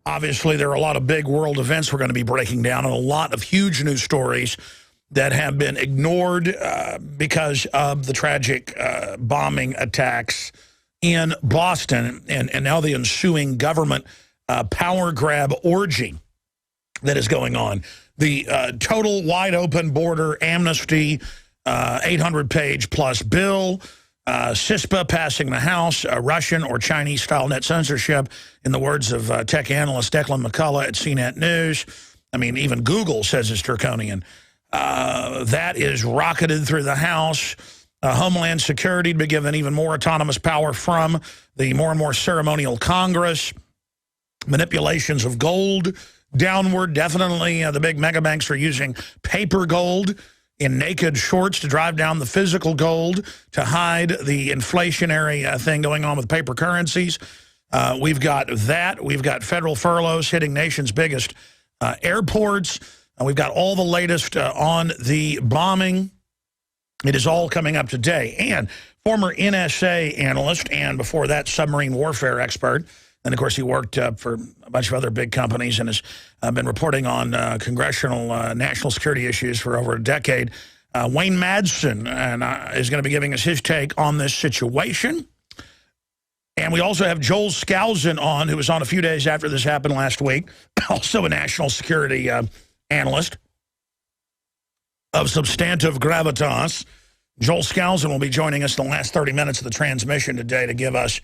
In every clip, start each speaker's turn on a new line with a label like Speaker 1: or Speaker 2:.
Speaker 1: Obviously, there are a lot of big world events we're going to be breaking down and a lot of huge news stories that have been ignored because of the tragic bombing attacks in Boston and now the ensuing government power grab orgy that is going on. The total wide-open border amnesty, 800-page plus bill, CISPA passing the House, Russian or Chinese-style net censorship, in the words of tech analyst Declan McCullough at CNET News. I mean, even Google says it's draconian. That is rocketed through the House. Homeland Security to be given even more autonomous power from the more and more ceremonial Congress. Manipulations of gold downward. Definitely the big mega banks are using paper gold in naked shorts to drive down the physical gold to hide the inflationary thing going on with paper currencies. We've got that. We've got federal furloughs hitting nation's biggest airports. We've got all the latest on the bombing. It is all coming up today. And former NSA analyst and before that submarine warfare expert. And, of course, he worked for a bunch of other big companies and has been reporting on congressional national security issues for over a decade. Wayne Madsen is going to be giving us his take on this situation. And we also have Joel Skousen on, who was on a few days after this happened last week, also a national security analyst of substantive gravitas. Joel Skousen will be joining us in the last 30 minutes of the transmission today to give us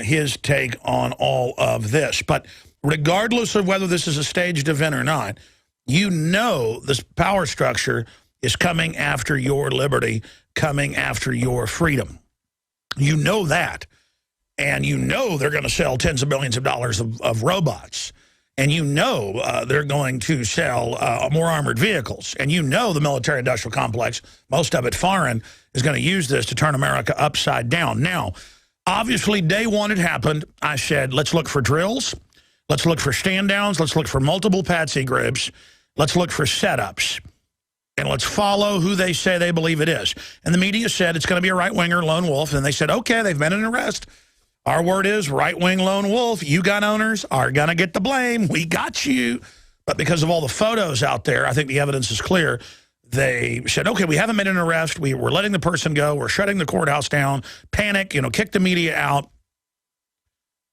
Speaker 1: his take on all of this. But regardless of whether this is a staged event or not, you know this power structure is coming after your liberty, coming after your freedom. You know that. And you know they're going to sell tens of billions of dollars of robots. And you know they're going to sell more armored vehicles. And you know the military-industrial complex, most of it foreign, is going to use this to turn America upside down. Now, obviously, day one it happened. I said, let's look for drills. Let's look for stand-downs. Let's look for multiple patsy grips. Let's look for setups. And let's follow who they say they believe it is. And the media said it's going to be a right-winger lone wolf. And they said, okay, they've been in arrest. Our word is right-wing lone wolf. You gun owners are going to get the blame. We got you. But because of all the photos out there, I think the evidence is clear. They said, okay, we haven't made an arrest. We're letting the person go. We're shutting the courthouse down. Panic, kick the media out.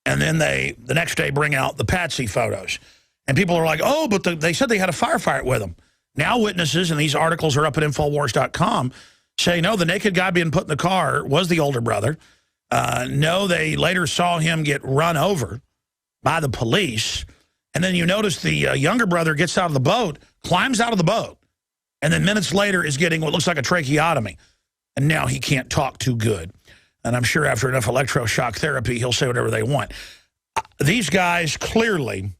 Speaker 1: And then the next day bring out the patsy photos. And people are like, oh, but they said they had a firefight with them. Now witnesses, and these articles are up at Infowars.com, say, no, the naked guy being put in the car was the older brother. No, they later saw him get run over by the police. And then you notice the younger brother gets out of the boat, climbs out of the boat, and then minutes later is getting what looks like a tracheotomy. And now he can't talk too good. And I'm sure after enough electroshock therapy, he'll say whatever they want. These guys clearly,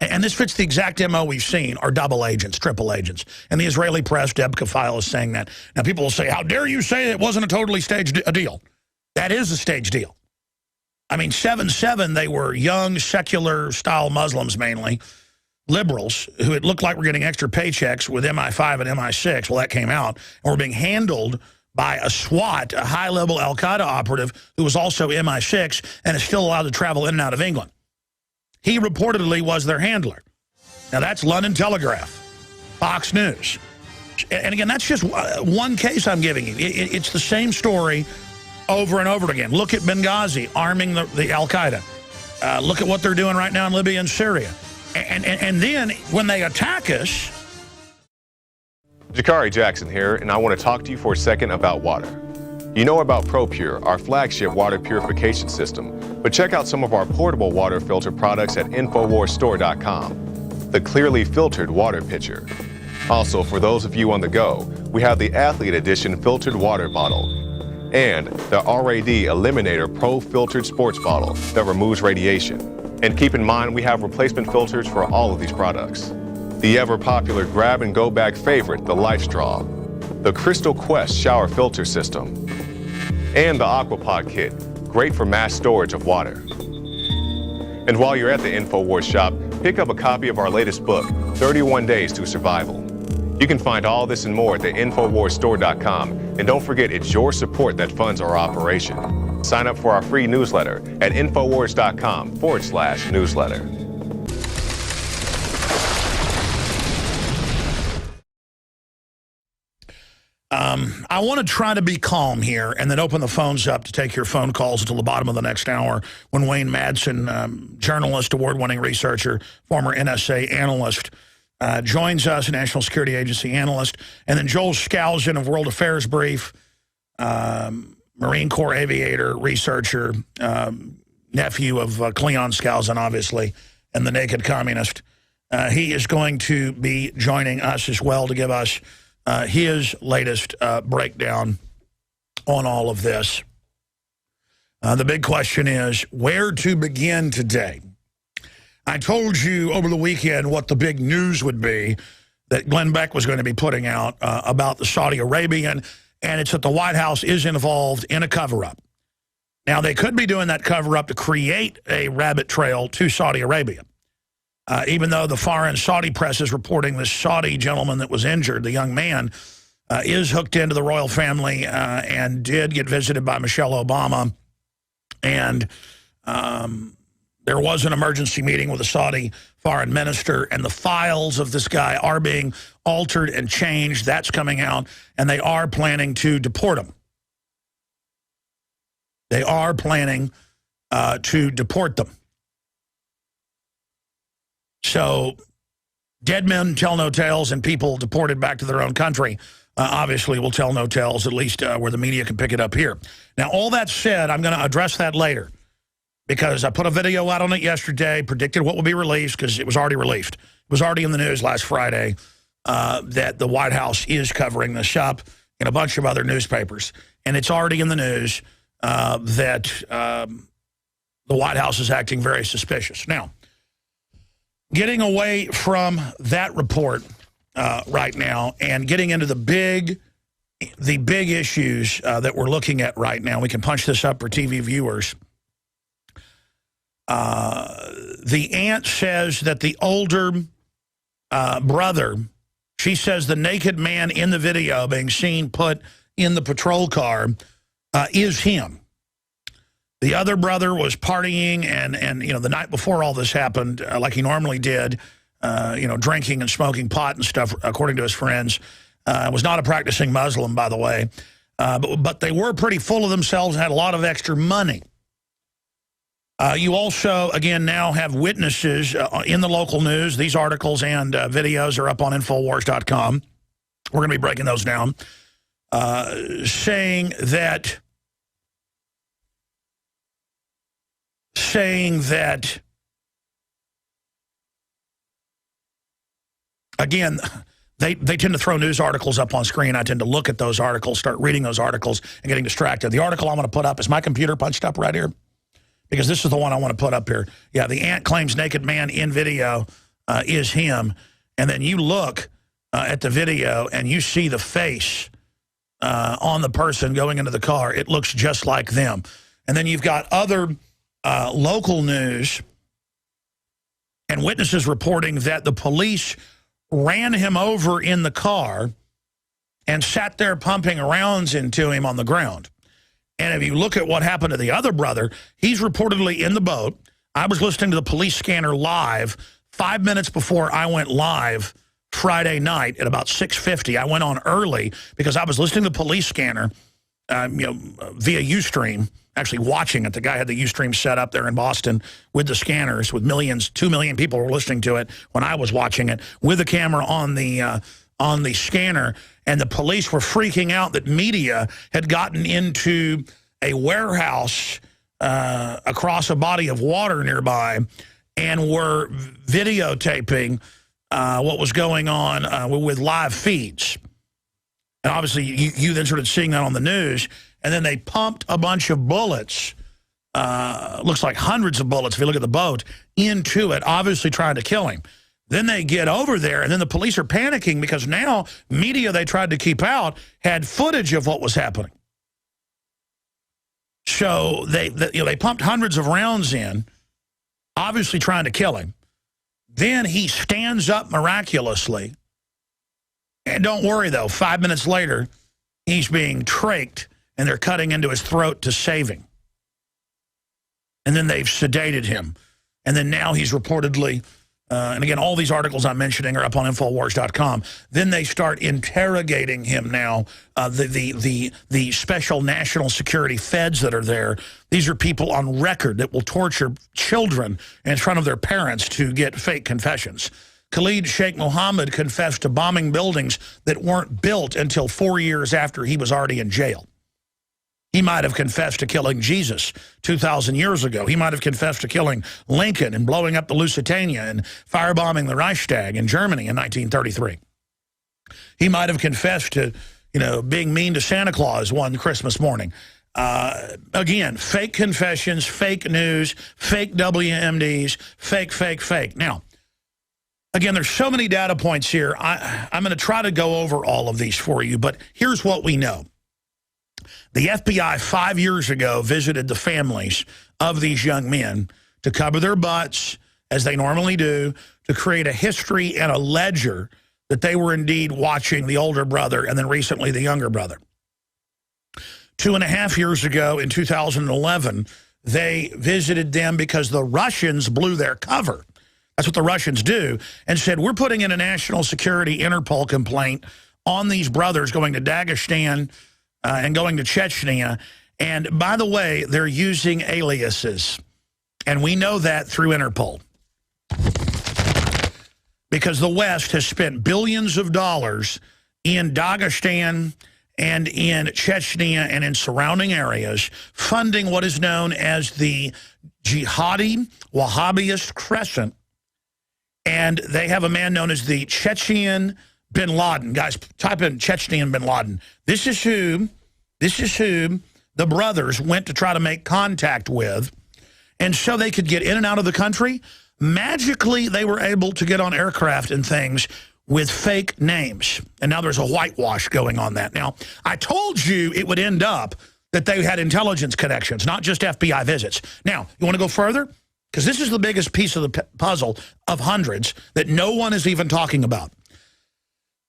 Speaker 1: and this fits the exact MO we've seen, are double agents, triple agents. And the Israeli press, Deb Kafile, is saying that. Now people will say, how dare you say it wasn't a totally staged deal? That is a stage deal. I mean, 7/7, they were young, secular-style Muslims mainly, liberals, who it looked like were getting extra paychecks with MI5 and MI6. Well, that came out, and were being handled by a SWAT, a high-level al-Qaeda operative who was also MI6 and is still allowed to travel in and out of England. He reportedly was their handler. Now, that's London Telegraph, Fox News. And again, that's just one case I'm giving you. It's the same story over and over again. Look at Benghazi, arming the al-Qaeda. Look at what they're doing right now in Libya and Syria. And then when they attack us...
Speaker 2: Jakari Jackson here, and I want to talk to you for a second about water. You know about ProPure, our flagship water purification system, but check out some of our portable water filter products at InfoWarsStore.com. The clearly filtered water pitcher. Also, for those of you on the go, we have the Athlete Edition filtered water bottle and the RAD Eliminator Pro filtered sports bottle that removes radiation. And keep in mind, we have replacement filters for all of these products. The ever-popular grab-and-go bag favorite, the Life Straw, the Crystal Quest shower filter system, and the Aquapod kit, great for mass storage of water. And while you're at the InfoWars shop, pick up a copy of our latest book, 31 Days to Survival. You can find all this and more at the InfoWarsStore.com. And don't forget, it's your support that funds our operation. Sign up for our free newsletter at Infowars.com/newsletter.
Speaker 1: I want to try to be calm here and then open the phones up to take your phone calls until the bottom of the next hour when Wayne Madsen, journalist, award-winning researcher, former NSA analyst, joins us, a National Security Agency analyst, and then Joel Skousen of World Affairs Brief, Marine Corps aviator, researcher, nephew of Cleon Skousen, obviously, and the Naked Communist. He is going to be joining us as well to give us his latest breakdown on all of this. The big question is where to begin today. I told you over the weekend what the big news would be that Glenn Beck was going to be putting out about the Saudi Arabian, and it's that the White House is involved in a cover-up. Now, they could be doing that cover-up to create a rabbit trail to Saudi Arabia. Even though the foreign Saudi press is reporting this Saudi gentleman that was injured, the young man, is hooked into the royal family and did get visited by Michelle Obama. And there was an emergency meeting with the Saudi foreign minister, and the files of this guy are being altered and changed. That's coming out, and they are planning to deport him. They are planning to deport them. So dead men tell no tales, and people deported back to their own country obviously will tell no tales, at least where the media can pick it up here. Now, all that said, I'm going to address that later because I put a video out on it yesterday, predicted what will be released because it was already released. It was already in the news last Friday that the White House is covering this up in a bunch of other newspapers. And it's already in the news that the White House is acting very suspicious. Now, getting away from that report right now and getting into the big issues that we're looking at right now. We can punch this up for TV viewers. The aunt says that the older brother, she says the naked man in the video being seen put in the patrol car is him. The other brother was partying and you know, the night before all this happened, like he normally did, you know, drinking and smoking pot and stuff, according to his friends. Was not a practicing Muslim, by the way. But they were pretty full of themselves and had a lot of extra money. You also, again, now have witnesses in the local news. These articles and videos are up on Infowars.com. We're going to be breaking those down. Saying that again, they tend to throw news articles up on screen. I tend to look at those articles, start reading those articles, and getting distracted. The article I'm going to put up, is my computer punched up right here? Because this is the one I want to put up here. Yeah, the aunt claims naked man in video is him. And then you look at the video and you see the face on the person going into the car. It looks just like them. And then you've got other local news and witnesses reporting that the police ran him over in the car and sat there pumping rounds into him on the ground. And if you look at what happened to the other brother, he's reportedly in the boat. I was listening to the police scanner live 5 minutes before I went live Friday night at about 6:50. I went on early because I was listening to the police scanner you know, via Ustream, actually watching it. The guy had the Ustream set up there in Boston with the scanners, with millions, 2 million people were listening to it when I was watching it, with the camera on the scanner. And the police were freaking out that media had gotten into a warehouse across a body of water nearby and were videotaping what was going on with live feeds. And obviously, you then started seeing that on the news. And then they pumped a bunch of bullets, looks like hundreds of bullets if you look at the boat, into it, obviously trying to kill him. Then they get over there, and then the police are panicking because now media they tried to keep out had footage of what was happening. So they pumped hundreds of rounds in, obviously trying to kill him. Then he stands up miraculously. And don't worry, though, 5 minutes later, he's being trached, and they're cutting into his throat to save him. And then they've sedated him. And then now he's reportedly And again, all these articles I'm mentioning are up on Infowars.com. Then they start interrogating him now. The special national security feds that are there, these are people on record that will torture children in front of their parents to get fake confessions. Khalid Sheikh Mohammed confessed to bombing buildings that weren't built until 4 years after he was already in jail. He might have confessed to killing Jesus 2,000 years ago. He might have confessed to killing Lincoln and blowing up the Lusitania and firebombing the Reichstag in Germany in 1933. He might have confessed to, being mean to Santa Claus one Christmas morning. Again, fake confessions, fake news, fake WMDs, fake. Now, again, there's so many data points here. I'm going to try to go over all of these for you, but here's what we know. The FBI 5 years ago visited the families of these young men to cover their butts, as they normally do, to create a history and a ledger that they were indeed watching the older brother and then recently the younger brother. 2.5 years ago in 2011, they visited them because the Russians blew their cover. That's what the Russians do, and said, we're putting in a national security Interpol complaint on these brothers going to Dagestan and going to Chechnya. And by the way, they're using aliases. And we know that through Interpol. Because the West has spent billions of dollars in Dagestan and in Chechnya and in surrounding areas, funding what is known as the Jihadi Wahhabist Crescent. And they have a man known as the Chechen bin Laden. Guys, type in Chechen bin Laden. This is who the brothers went to try to make contact with. And so they could get in and out of the country. Magically, they were able to get on aircraft and things with fake names. And now there's a whitewash going on that. Now, I told you it would end up that they had intelligence connections, not just FBI visits. Now, you want to go further? Because this is the biggest piece of the puzzle of hundreds that no one is even talking about.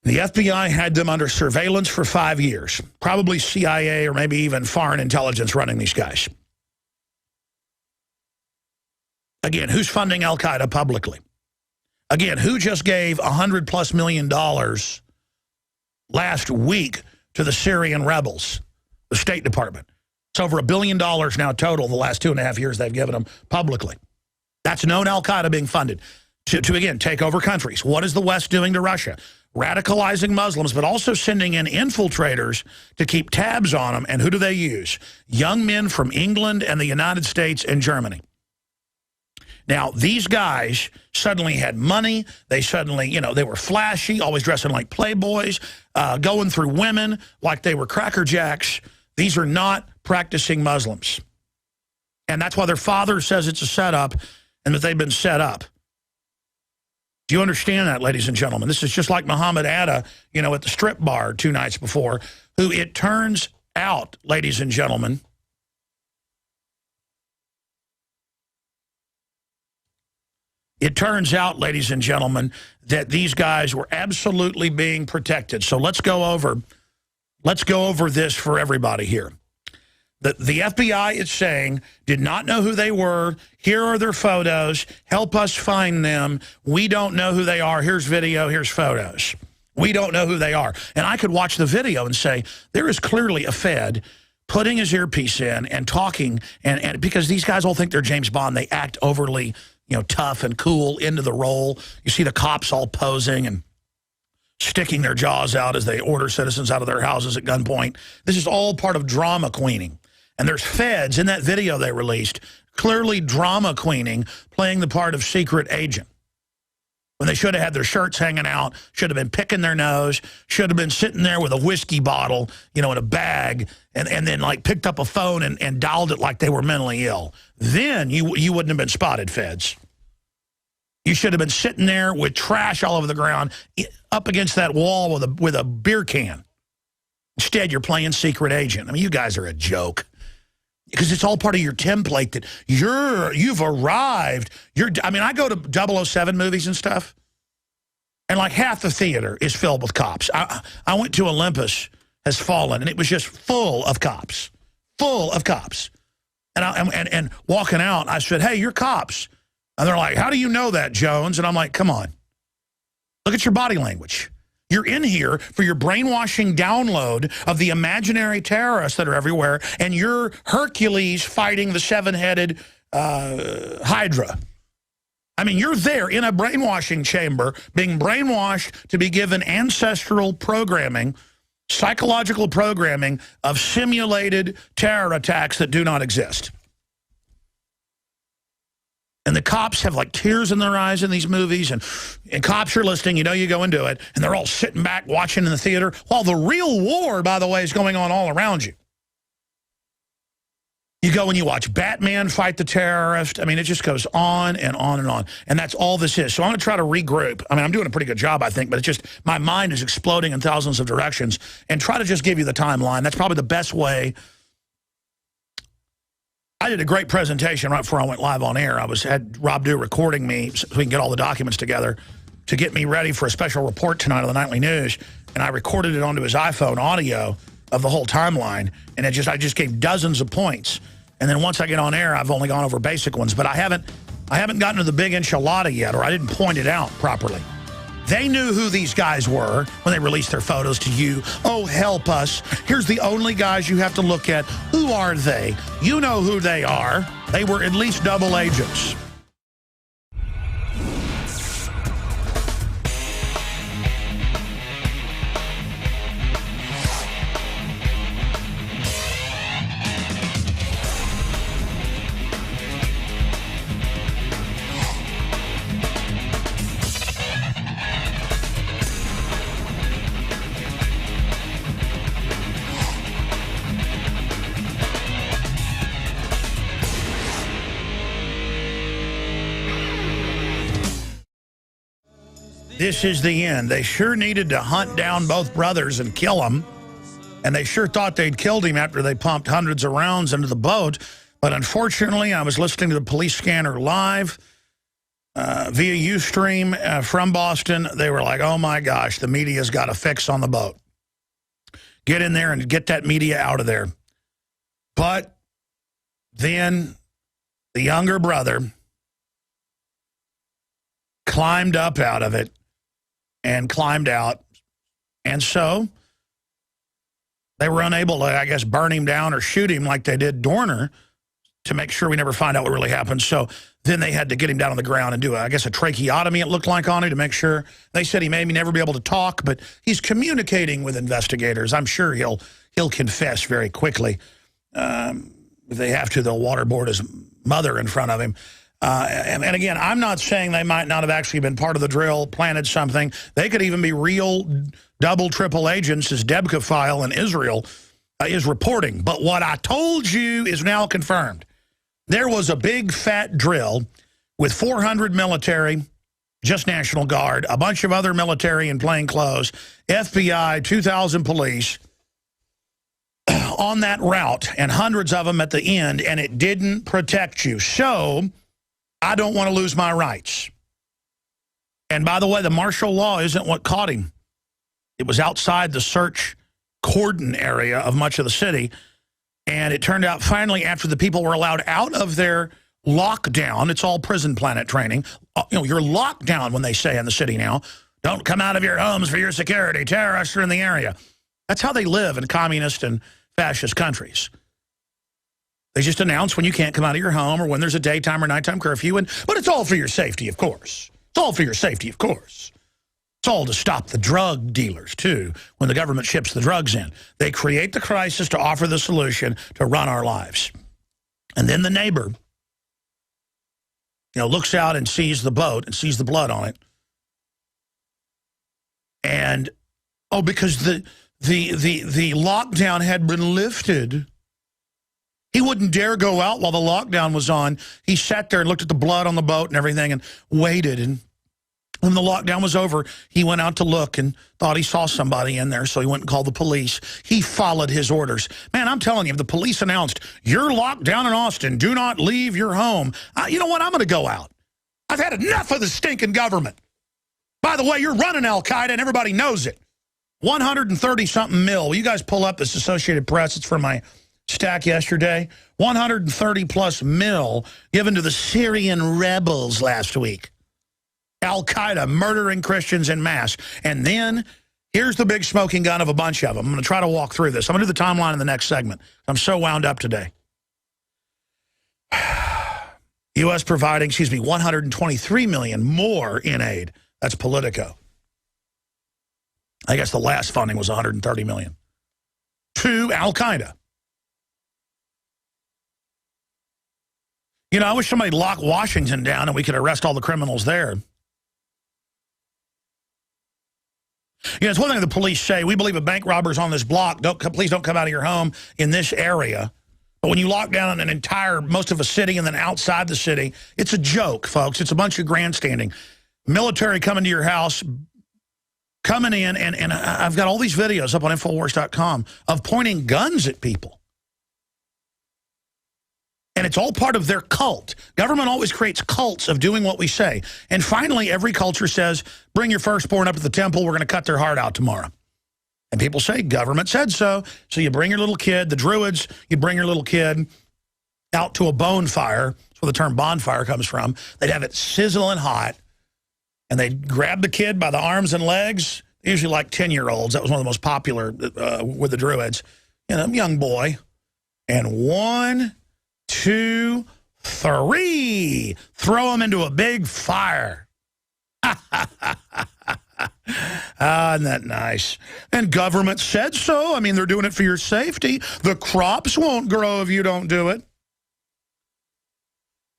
Speaker 1: The FBI had them under surveillance for 5 years. Probably CIA or maybe even foreign intelligence running these guys. Again, who's funding al-Qaeda publicly? Again, who just gave $100+ million last week to the Syrian rebels? The State Department. It's over $1 billion now total the last 2.5 years they've given them publicly. That's known al-Qaeda being funded to again, take over countries. What is the West doing to Russia? Radicalizing Muslims, but also sending in infiltrators to keep tabs on them. And who do they use? Young men from England and the United States and Germany. Now, these guys suddenly had money. They suddenly, they were flashy, always dressing like playboys, going through women like they were Cracker Jacks. These are not practicing Muslims. And that's why their father says it's a setup and that they've been set up. Do you understand that, ladies and gentlemen? This is just like Muhammad Atta, at the strip bar 2 nights before, who it turns out, ladies and gentlemen, that these guys were absolutely being protected. So let's go over this for everybody here. The FBI is saying, did not know who they were. Here are their photos. Help us find them. We don't know who they are. Here's video. Here's photos. We don't know who they are. And I could watch the video and say, there is clearly a Fed putting his earpiece in and talking. And because these guys all think they're James Bond, they act overly, tough and cool into the role. You see the cops all posing and sticking their jaws out as they order citizens out of their houses at gunpoint. This is all part of drama queening. And there's feds in that video they released, clearly drama queening, playing the part of secret agent. When they should have had their shirts hanging out, should have been picking their nose, should have been sitting there with a whiskey bottle, in a bag, and then like picked up a phone and dialed it like they were mentally ill. Then you wouldn't have been spotted, feds. You should have been sitting there with trash all over the ground, up against that wall with a beer can. Instead, you're playing secret agent. I mean, you guys are a joke. Because it's all part of your template that you've arrived. I go to 007 movies and stuff, and like half the theater is filled with cops. I went to Olympus Has Fallen, and it was just full of cops. Full of cops. And walking out, I said, hey, you're cops. And they're like, how do you know that, Jones? And I'm like, come on. Look at your body language. You're in here for your brainwashing download of the imaginary terrorists that are everywhere, and you're Hercules fighting the seven-headed Hydra. I mean, you're there in a brainwashing chamber, being brainwashed to be given ancestral programming, psychological programming of simulated terror attacks that do not exist. And the cops have like tears in their eyes in these movies, and cops are listening, you know, you go and do it, and they're all sitting back watching in the theater, while the real war, by the way, is going on all around you. You go and you watch Batman fight the terrorist. I mean, it just goes on and on and on. And that's all this is. So I'm going to try to regroup. I mean, I'm doing a pretty good job, I think, but it's just my mind is exploding in thousands of directions, and try to just give you the timeline. That's probably the best way. I did a great presentation right before I went live on air. I had Rob Dew recording me so we can get all the documents together to get me ready for a special report tonight on the Nightly News. And I recorded it onto his iPhone audio of the whole timeline. And I just gave dozens of points. And then once I get on air, I've only gone over basic ones. But I haven't gotten to the big enchilada yet, or I didn't point it out properly. They knew who these guys were when they released their photos to you. Oh, help us. Here's the only guys you have to look at. Who are they? You know who they are. They were at least double agents. This is the end. They sure needed to hunt down both brothers and kill them. And they sure thought they'd killed him after they pumped hundreds of rounds into the boat. But unfortunately, I was listening to the police scanner live via Ustream from Boston. They were like, oh my gosh, the media's got a fix on the boat. Get in there and get that media out of there. But then the younger brother climbed up out of it and climbed out. And so they were unable to, I guess, burn him down or shoot him like they did Dorner to make sure we never find out what really happened. So then they had to get him down on the ground and do, I guess, a tracheotomy, it looked like, on him to make sure. They said he may never be able to talk, but he's communicating with investigators. I'm sure he'll confess very quickly. If they have to, they'll waterboard his mother in front of him. And again, I'm not saying they might not have actually been part of the drill, planted something. They could even be real double, triple agents, as Debka file in Israel is reporting. But what I told you is now confirmed. There was a big, fat drill with 400 military, just National Guard, a bunch of other military in plain clothes, FBI, 2,000 police on that route, and hundreds of them at the end, and it didn't protect you. So I don't want to lose my rights. And by the way, the martial law isn't what caught him. It was outside the search cordon area of much of the city. And it turned out finally, after the people were allowed out of their lockdown, it's all prison planet training. You know, you're locked down, when they say in the city now. Don't come out of your homes for your security. Terrorists are in the area. That's how they live in communist and fascist countries. They just announce when you can't come out of your home or when there's a daytime or nighttime curfew. But it's all for your safety, of course. It's all for your safety, of course. It's all to stop the drug dealers, too, when the government ships the drugs in. They create the crisis to offer the solution to run our lives. And then the neighbor, you know, looks out and sees the boat and sees the blood on it. And, oh, because the lockdown had been lifted. He wouldn't dare go out while the lockdown was on. He sat there and looked at the blood on the boat and everything and waited. And when the lockdown was over, he went out to look and thought he saw somebody in there, so he went and called the police. He followed his orders. Man, I'm telling you, if the police announced, you're locked down in Austin, do not leave your home, you know what, I'm going to go out. I've had enough of the stinking government. By the way, you're running Al-Qaeda and everybody knows it. 130-something mil. Will you guys pull up this Associated Press? It's from my stack yesterday. 130 plus mil given to the Syrian rebels last week. Al-Qaeda murdering Christians en masse. And then here's the big smoking gun of a bunch of them. I'm going to try to walk through this. I'm going to do the timeline in the next segment. I'm so wound up today. U.S. providing, 123 million more in aid. That's Politico. I guess the last funding was 130 million. To Al-Qaeda. You know, I wish somebody'd lock Washington down and we could arrest all the criminals there. You know, it's one thing the police say, we believe a bank robber's on this block. Please don't come out of your home in this area. But when you lock down an entire, most of a city and then outside the city, it's a joke, folks. It's a bunch of grandstanding. Military coming to your house, coming in, and I've got all these videos up on Infowars.com of pointing guns at people. And it's all part of their cult. Government always creates cults of doing what we say. And finally, every culture says, bring your firstborn up to the temple. We're going to cut their heart out tomorrow. And people say, government said so. So you bring your little kid, the Druids, you bring your little kid out to a bonfire. That's where the term bonfire comes from. They'd have it sizzling hot. And they'd grab the kid by the arms and legs, usually like 10-year-olds. That was one of the most popular with the Druids. You know, young boy. And 1, 2, 3. Throw them into a big fire. Isn't that nice? And government said so. I mean, they're doing it for your safety. The crops won't grow if you don't do it.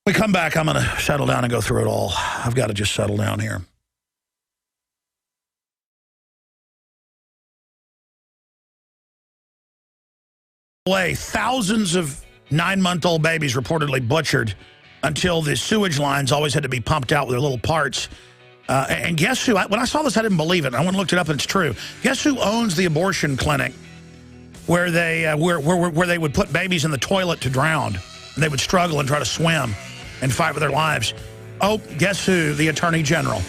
Speaker 1: We come back, I'm going to settle down and go through it all. I've got to just settle down here. Thousands of 9-month-old babies reportedly butchered until the sewage lines always had to be pumped out with their little parts. And guess who? When I saw this, I didn't believe it. I went and looked it up, and it's true. Guess who owns the abortion clinic where they where they would put babies in the toilet to drown, and they would struggle and try to swim and fight for their lives? Oh, guess who? The Attorney General.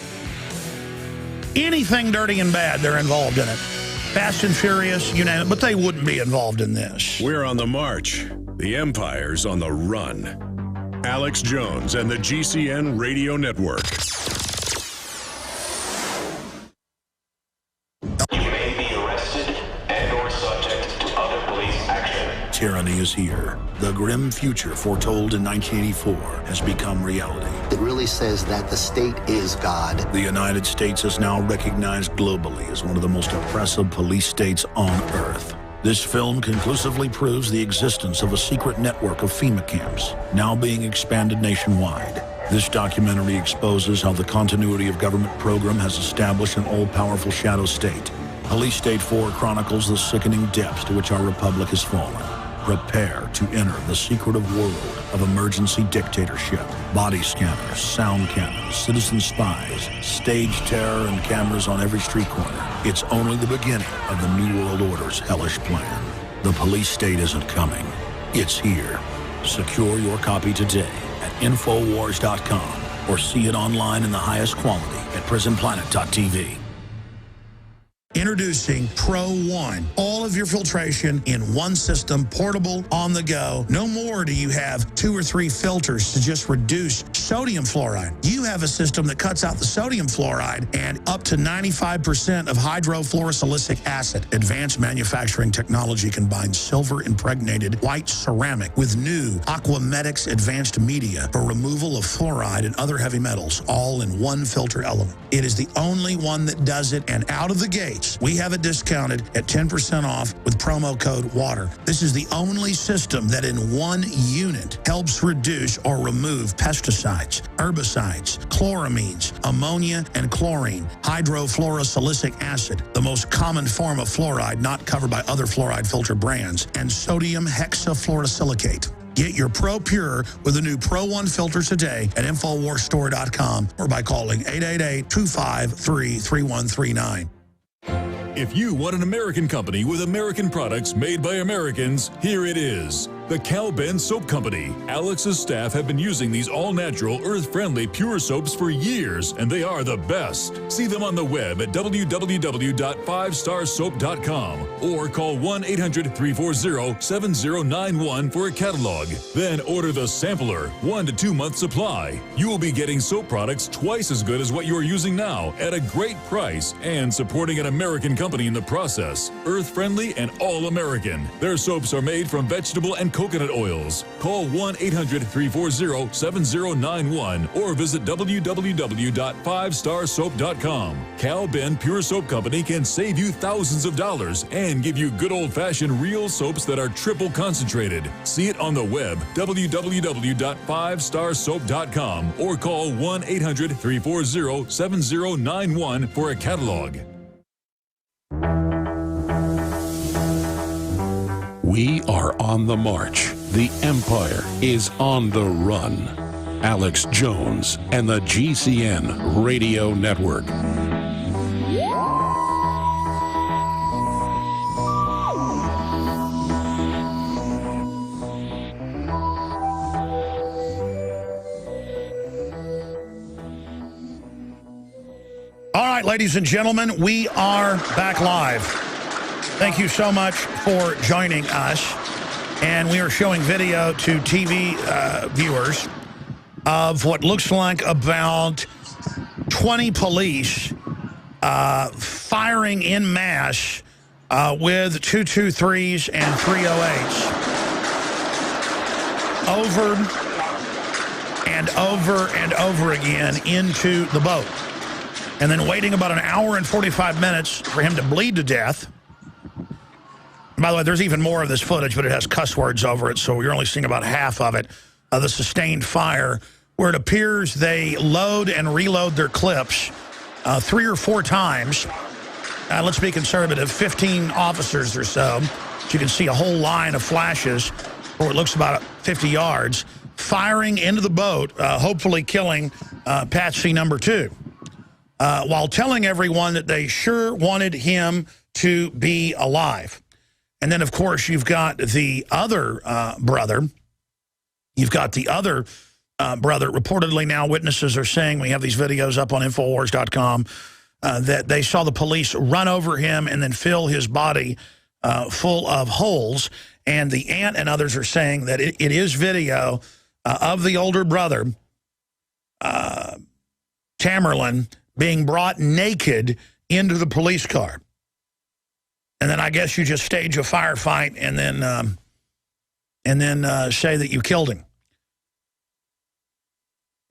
Speaker 1: Anything dirty and bad, they're involved in it. Fast and Furious, you name it, but they wouldn't be involved in this.
Speaker 3: We're on the march. The Empire's on the run. Alex Jones and the GCN Radio Network.
Speaker 4: You may be arrested and or subject to other police action.
Speaker 1: Tyranny is here. The grim future foretold in 1984 has become reality.
Speaker 5: It really says that the state is God.
Speaker 1: The United States is now recognized globally as one of the most oppressive police states on Earth. This film conclusively proves the existence of a secret network of FEMA camps, now being expanded nationwide. This documentary exposes how the continuity of government program has established an all-powerful shadow state. Police State 4 chronicles the sickening depths to which our republic has fallen. Prepare to enter the secretive world of emergency dictatorship. Body scanners, sound cannons, citizen spies, stage terror, and cameras on every street corner. It's only the beginning of the New World Order's hellish plan. The police state isn't coming. It's here. Secure your copy today at Infowars.com or see it online in the highest quality at PrisonPlanet.tv. Introducing Pro One. All of your filtration in one system, portable, on the go. No more do you have 2 or 3 filters to just reduce sodium fluoride. You have a system that cuts out the sodium fluoride and up to 95% of hydrofluorosilicic acid. Advanced manufacturing technology combines silver-impregnated white ceramic with new Aquamedics advanced media for removal of fluoride and other heavy metals, all in one filter element. It is the only one that does it, and out of the gate, we have it discounted at 10% off with promo code WATER. This is the only system that in one unit helps reduce or remove pesticides, herbicides, chloramines, ammonia, and chlorine, hydrofluorosilicic acid, the most common form of fluoride not covered by other fluoride filter brands, and sodium hexafluorosilicate. Get your Pro Pure with the new Pro One filter today at InfoWarsStore.com or by calling 888-253-3139.
Speaker 3: If you want an American company with American products made by Americans, here it is.
Speaker 6: The Cal Ben Soap Company. Alex's staff have been using these all-natural, earth-friendly, pure soaps for years, and they are the best. See them on the web at www.5starsoap.com or call 1-800-340-7091 for a catalog. Then order the sampler, 1 to 2 month supply. You will be getting soap products twice as good as what you are using now at a great price and supporting an American company in the process. Earth-friendly and all-American. Their soaps are made from vegetable and coconut oils. Call 1-800-340-7091 or visit www.5starsoap.com. Cal Ben Pure Soap Company can save you thousands of dollars and give you good old-fashioned real soaps that are triple concentrated. See it on the web, www.5starsoap.com or call 1-800-340-7091 for a catalog.
Speaker 7: We are on the march. The Empire is on the run. Alex Jones and the GCN Radio Network.
Speaker 1: All right, ladies and gentlemen, we are back live. Thank you so much for joining us. And we are showing video to TV viewers of what looks like about 20 police firing en masse with 223s and 308s over and over and over again into the boat. And then waiting about an hour and 45 minutes for him to bleed to death. By the way, there's even more of this footage, but it has cuss words over it, so you're only seeing about half of it, the sustained fire, where it appears they load and reload their clips 3 or 4 times. Let's be conservative, 15 officers or so. So you can see a whole line of flashes, or it looks about 50 yards, firing into the boat, hopefully killing Patsy number 2, while telling everyone that they sure wanted him to be alive. And then, of course, you've got the other brother. You've got the other brother. Reportedly now witnesses are saying, we have these videos up on Infowars.com, that they saw the police run over him and then fill his body full of holes. And the aunt and others are saying that it is video of the older brother, Tamerlan, being brought naked into the police car. And then I guess you just stage a firefight and then say that you killed him.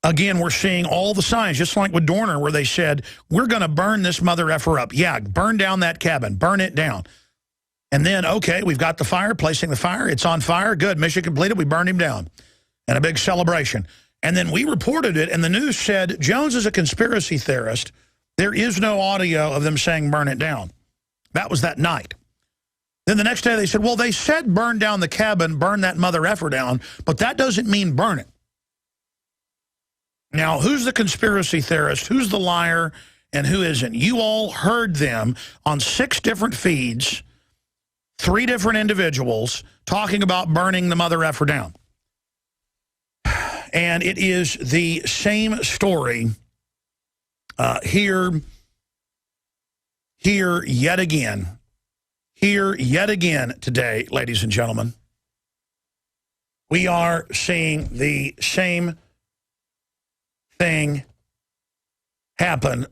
Speaker 1: Again, we're seeing all the signs, just like with Dorner, where they said, we're going to burn this mother effer up. Yeah, burn down that cabin. Burn it down. And then, okay, we've got the fire, placing the fire. It's on fire. Good. Mission completed. We burned him down. And a big celebration. And then we reported it, and the news said, Jones is a conspiracy theorist. There is no audio of them saying burn it down. That was that night. Then the next day they said, well, they said burn down the cabin, burn that mother effer down, but that doesn't mean burn it. Now, who's the conspiracy theorist, who's the liar, and who isn't? You all heard them on 6 different feeds, 3 different individuals talking about burning the mother effer down. And it is the same story here yet again. Here yet again today, ladies and gentlemen. We are seeing the same thing happen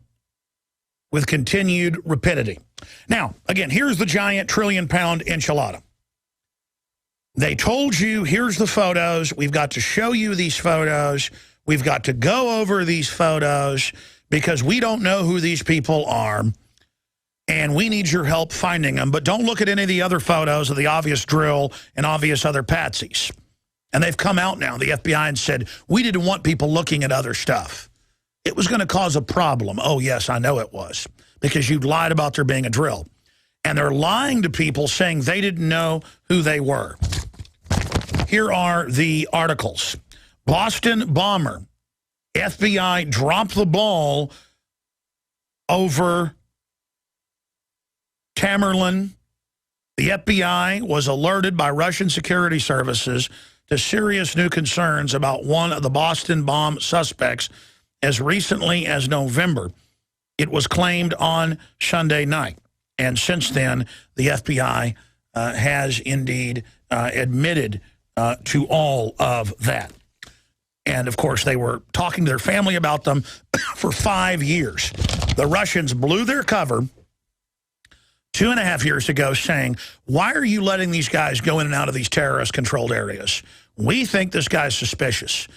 Speaker 1: with continued rapidity. Now, again, here's the giant trillion-pound enchilada. They told you, here's the photos. We've got to show you these photos. We've got to go over these photos because we don't know who these people are. And we need your help finding them. But don't look at any of the other photos of the obvious drill and obvious other patsies. And they've come out now, the FBI, and said, we didn't want people looking at other stuff. It was going to cause a problem. Oh, yes, I know it was. Because you lied about there being a drill. And they're lying to people saying they didn't know who they were. Here are the articles. Boston bomber. FBI dropped the ball over Tamerlan The FBI was alerted by Russian security services to serious new concerns about one of the Boston bomb suspects as recently as November. It was claimed on Sunday night. And since then, the FBI has indeed admitted to all of that. And, of course, they were talking to their family about them for 5 years. The Russians blew their cover 2.5 years ago saying, why are you letting these guys go in and out of these terrorist-controlled areas? We think this guy's suspicious.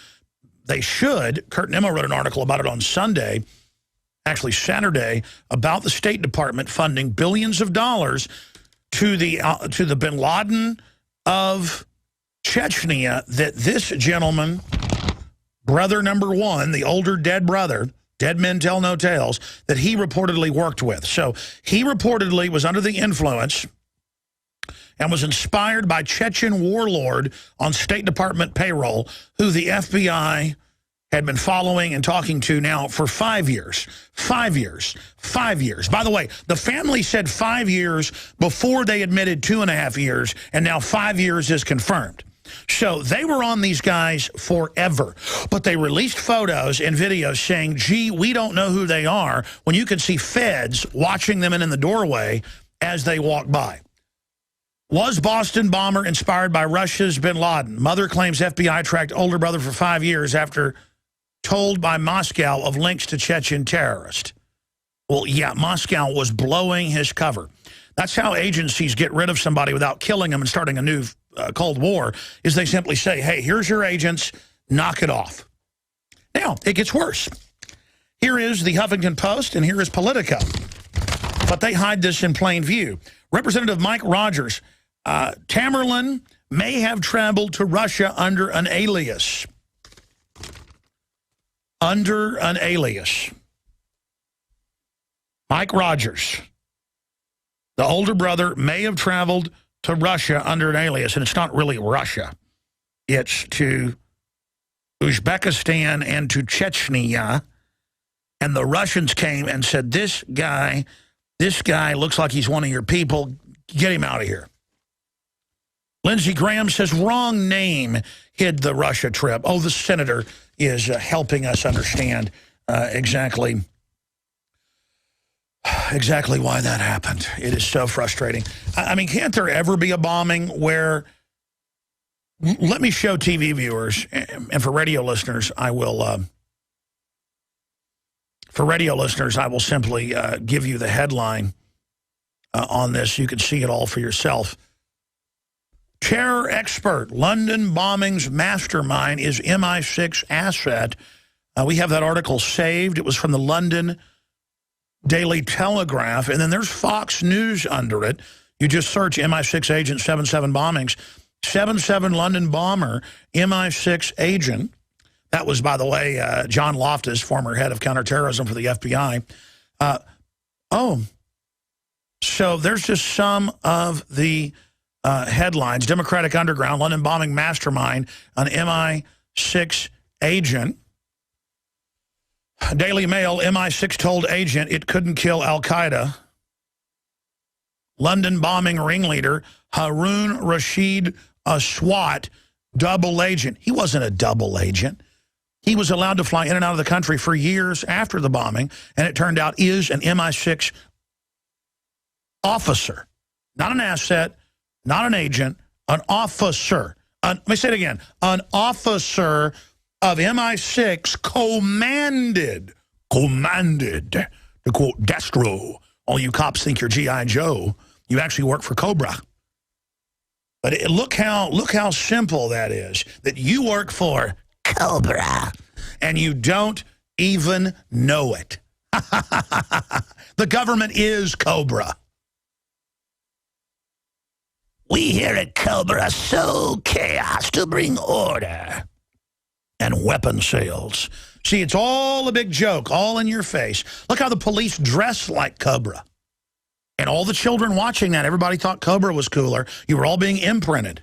Speaker 1: They should. Kurt Nimmo wrote an article about it on Sunday, actually Saturday, about the State Department funding billions of dollars to the bin Laden of Chechnya, that this gentleman, brother number one, the older dead brother, dead men tell no tales, that he reportedly worked with. So he reportedly was under the influence and was inspired by Chechen warlord on State Department payroll, who the FBI had been following and talking to now for 5 years. 5 years. 5 years. By the way, the family said 5 years before they admitted 2.5 years, and now 5 years is confirmed. So they were on these guys forever, but they released photos and videos saying, gee, we don't know who they are, when you can see feds watching them in the doorway as they walk by. Was Boston bomber inspired by Russia's bin Laden? Mother claims FBI tracked older brother for 5 years after told by Moscow of links to Chechen terrorists. Well, yeah, Moscow was blowing his cover. That's how agencies get rid of somebody without killing them and starting a new Cold War, is they simply say, hey, here's your agents, knock it off. Now, it gets worse. Here is the Huffington Post, and here is Politico. But they hide this in plain view. Representative Mike Rogers, Tamerlan may have traveled to Russia under an alias. Under an alias. Mike Rogers, the older brother, may have traveled to Russia under an alias, and it's not really Russia. It's to Uzbekistan and to Chechnya, and the Russians came and said, this guy looks like he's one of your people, get him out of here. Lindsey Graham says, wrong name hid the Russia trip. Oh, the senator is helping us understand exactly why that happened. It is so frustrating. I mean, can't there ever be a bombing where, let me show TV viewers, and for radio listeners, I will, simply give you the headline on this. You can see it all for yourself. Terror expert, London bombings mastermind is MI6 asset. We have that article saved. It was from the London Daily Telegraph, and then there's Fox News under it. You just search MI6 agent 7/7 bombings. 7/7 London bomber, MI6 agent. That was, by the way, John Loftus, former head of counterterrorism for the FBI. So there's just some of the headlines. Democratic Underground, London bombing mastermind, an MI6 agent. Daily Mail, MI6 told agent it couldn't kill al-Qaeda. London bombing ringleader, Harun Rashid Aswat, double agent. He wasn't a double agent. He was allowed to fly in and out of the country for years after the bombing, and it turned out is an MI6 officer. Not an asset, not an agent, an officer. Let me say it again. An officer of MI6 commanded, to quote Destro. All you cops think you're G.I. Joe. You actually work for Cobra. But look how simple that is, that you work for Cobra, and you don't even know it. The government is Cobra. We here at Cobra sow chaos to bring order and weapon sales. See, it's all a big joke, all in your face. Look how the police dress like Cobra. And all the children watching that, everybody thought Cobra was cooler. You were all being imprinted.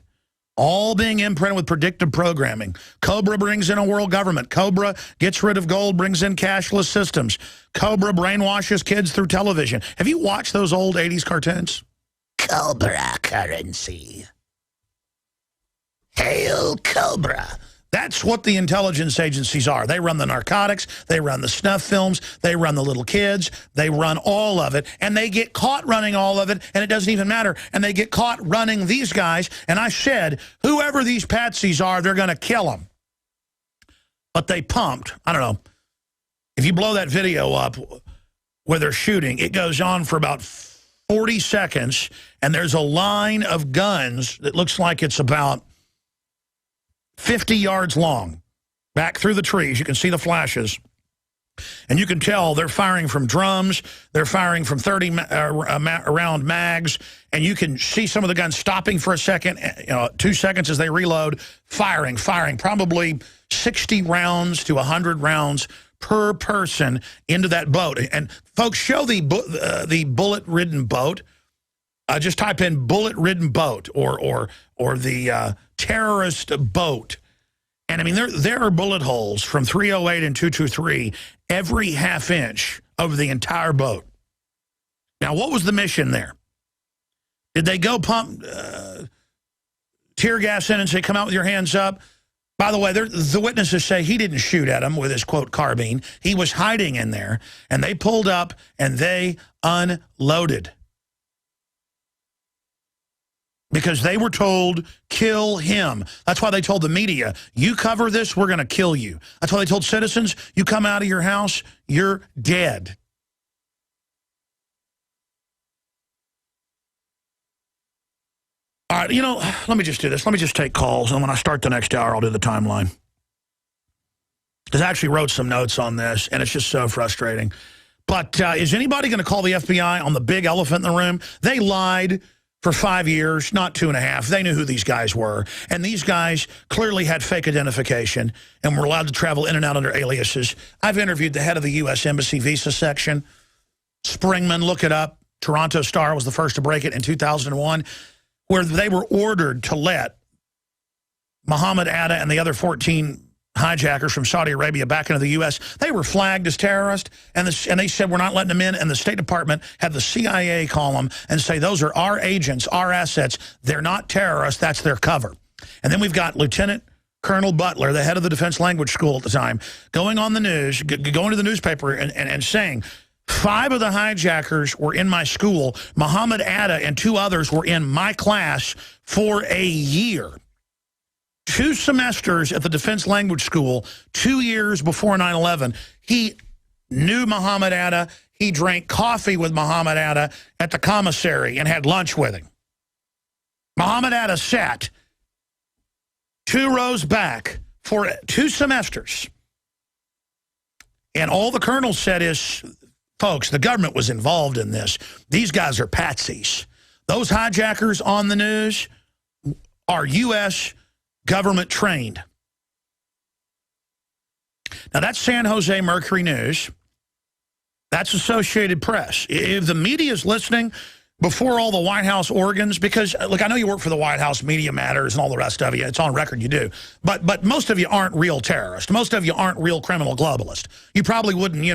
Speaker 1: All being imprinted with predictive programming. Cobra brings in a world government. Cobra gets rid of gold, brings in cashless systems. Cobra brainwashes kids through television. Have you watched those old 80s cartoons? Cobra currency. Hail Cobra. That's what the intelligence agencies are. They run the narcotics, they run the snuff films, they run the little kids, they run all of it, and they get caught running all of it, and it doesn't even matter. And they get caught running these guys, and I said, whoever these patsies are, they're going to kill them. But they pumped, I don't know, if you blow that video up where they're shooting, it goes on for about 40 seconds, and there's a line of guns that looks like it's about 50 yards long, back through the trees. You can see the flashes. And you can tell they're firing from drums. They're firing from 30 round mags. And you can see some of the guns stopping for a second, 2 seconds as they reload, firing, probably 60 rounds to 100 rounds per person into that boat. And folks, show the bullet-ridden boat. Just type in bullet-ridden boat or the terrorist boat. And I mean, there are bullet holes from 308 and 223 every half inch over the entire boat. Now, what was the mission there? Did they go pump tear gas in and say, come out with your hands up? By the way, the witnesses say he didn't shoot at him with his, quote, carbine. He was hiding in there, and they pulled up, and they unloaded. Because they were told, kill him. That's why they told the media, you cover this, we're going to kill you. That's why they told citizens, you come out of your house, you're dead. All right, let me just do this. Let me just take calls, and when I start the next hour, I'll do the timeline. Because I actually wrote some notes on this, and it's just so frustrating. But is anybody going to call the FBI on the big elephant in the room? They lied for 5 years, not 2.5. They knew who these guys were. And these guys clearly had fake identification and were allowed to travel in and out under aliases. I've interviewed the head of the U.S. Embassy visa section. Springman, look it up. Toronto Star was the first to break it in 2001, where they were ordered to let Mohammed Atta and the other 14 hijackers from Saudi Arabia back into the U.S. They were flagged as terrorists, and they said, we're not letting them in, and the State Department had the CIA call them and say, those are our agents, our assets. They're not terrorists. That's their cover. And then we've got Lieutenant Colonel Butler, the head of the Defense Language School at the time, going on the news, going to the newspaper and saying, 5 of the hijackers were in my school. Mohammed Atta and 2 others were in my class for a year. 2 semesters at the Defense Language School, 2 years before 9/11. He knew Mohammed Atta. He drank coffee with Mohammed Atta at the commissary and had lunch with him. Mohammed Atta sat 2 rows back for 2 semesters. And all the colonel said is, folks, the government was involved in this. These guys are patsies. Those hijackers on the news are U.S. government trained. Now, that's San Jose Mercury News. That's Associated Press. If the media is listening before all the White House organs, because, look, I know you work for the White House, Media Matters, and all the rest of you. It's on record you do. But most of you aren't real terrorists. Most of you aren't real criminal globalists. You probably wouldn't,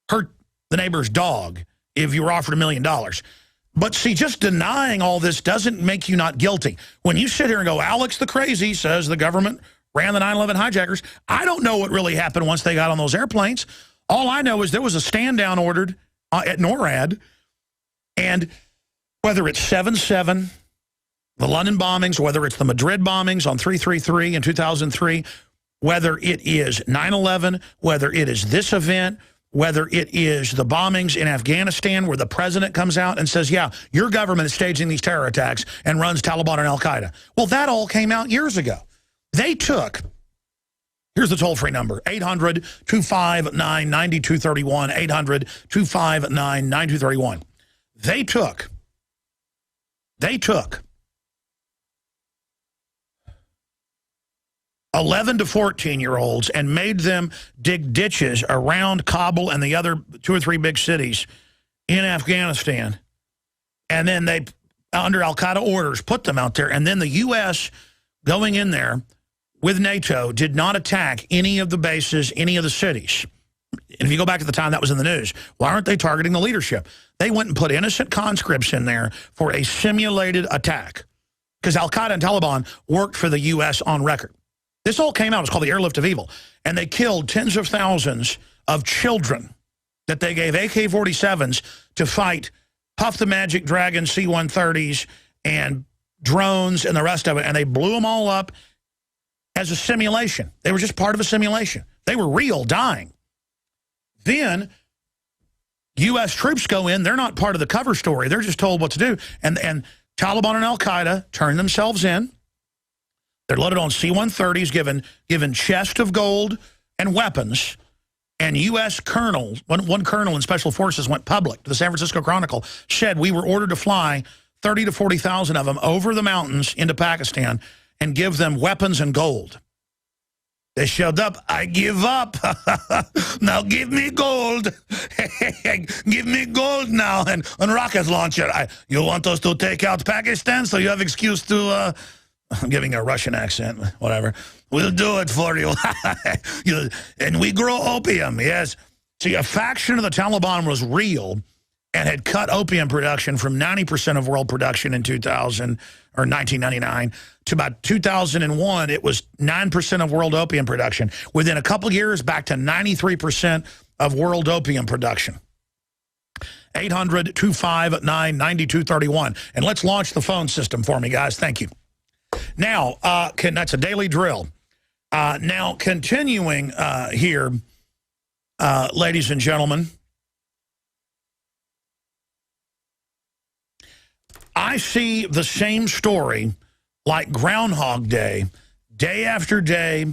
Speaker 1: hurt the neighbor's dog if you were offered $1 million. But see, just denying all this doesn't make you not guilty. When you sit here and go, Alex the crazy says the government ran the 9/11 hijackers, I don't know what really happened once they got on those airplanes. All I know is there was a stand down ordered at NORAD, and whether it's 7/7, the London bombings, whether it's the Madrid bombings on 333 in 2003, whether it is 9/11, whether it is this event, whether it is the bombings in Afghanistan where the president comes out and says, yeah, your government is staging these terror attacks and runs Taliban and Al-Qaeda. Well, that all came out years ago. They took, here's the toll-free number, 800-259-9231, 800-259-9231. They took 11 to 14-year-olds and made them dig ditches around Kabul and the other 2 or 3 big cities in Afghanistan. And then they, under al-Qaeda orders, put them out there. And then the U.S. going in there with NATO did not attack any of the bases, any of the cities. And if you go back to the time that was in the news, why aren't they targeting the leadership? They went and put innocent conscripts in there for a simulated attack because Al-Qaeda and Taliban worked for the U.S. on record. This all came out. It's called the Airlift of Evil. And they killed tens of thousands of children that they gave AK-47s to fight Puff the Magic Dragon C-130s and drones and the rest of it. And they blew them all up as a simulation. They were just part of a simulation. They were real, dying. Then U.S. troops go in. They're not part of the cover story. They're just told what to do. And Taliban and Al-Qaeda turn themselves in. They're loaded on C-130s, given chest of gold and weapons. And U.S. colonels, one colonel in Special Forces went public to the San Francisco Chronicle, said we were ordered to fly 30 to 40,000 of them over the mountains into Pakistan and give them weapons and gold. They showed up. I give up. Now give me gold. Give me gold now. And rocket launcher. You want us to take out Pakistan so you have excuse to... I'm giving a Russian accent, whatever. We'll do it for you. And we grow opium, yes. See, a faction of the Taliban was real and had cut opium production from 90% of world production in 2000 or 1999 to about 2001. It was 9% of world opium production. Within a couple years, back to 93% of world opium production. 800-259-9231. And let's launch the phone system for me, guys. Thank you. Now, that's a daily drill. Now, continuing here, ladies and gentlemen, I see the same story like Groundhog Day, day after day,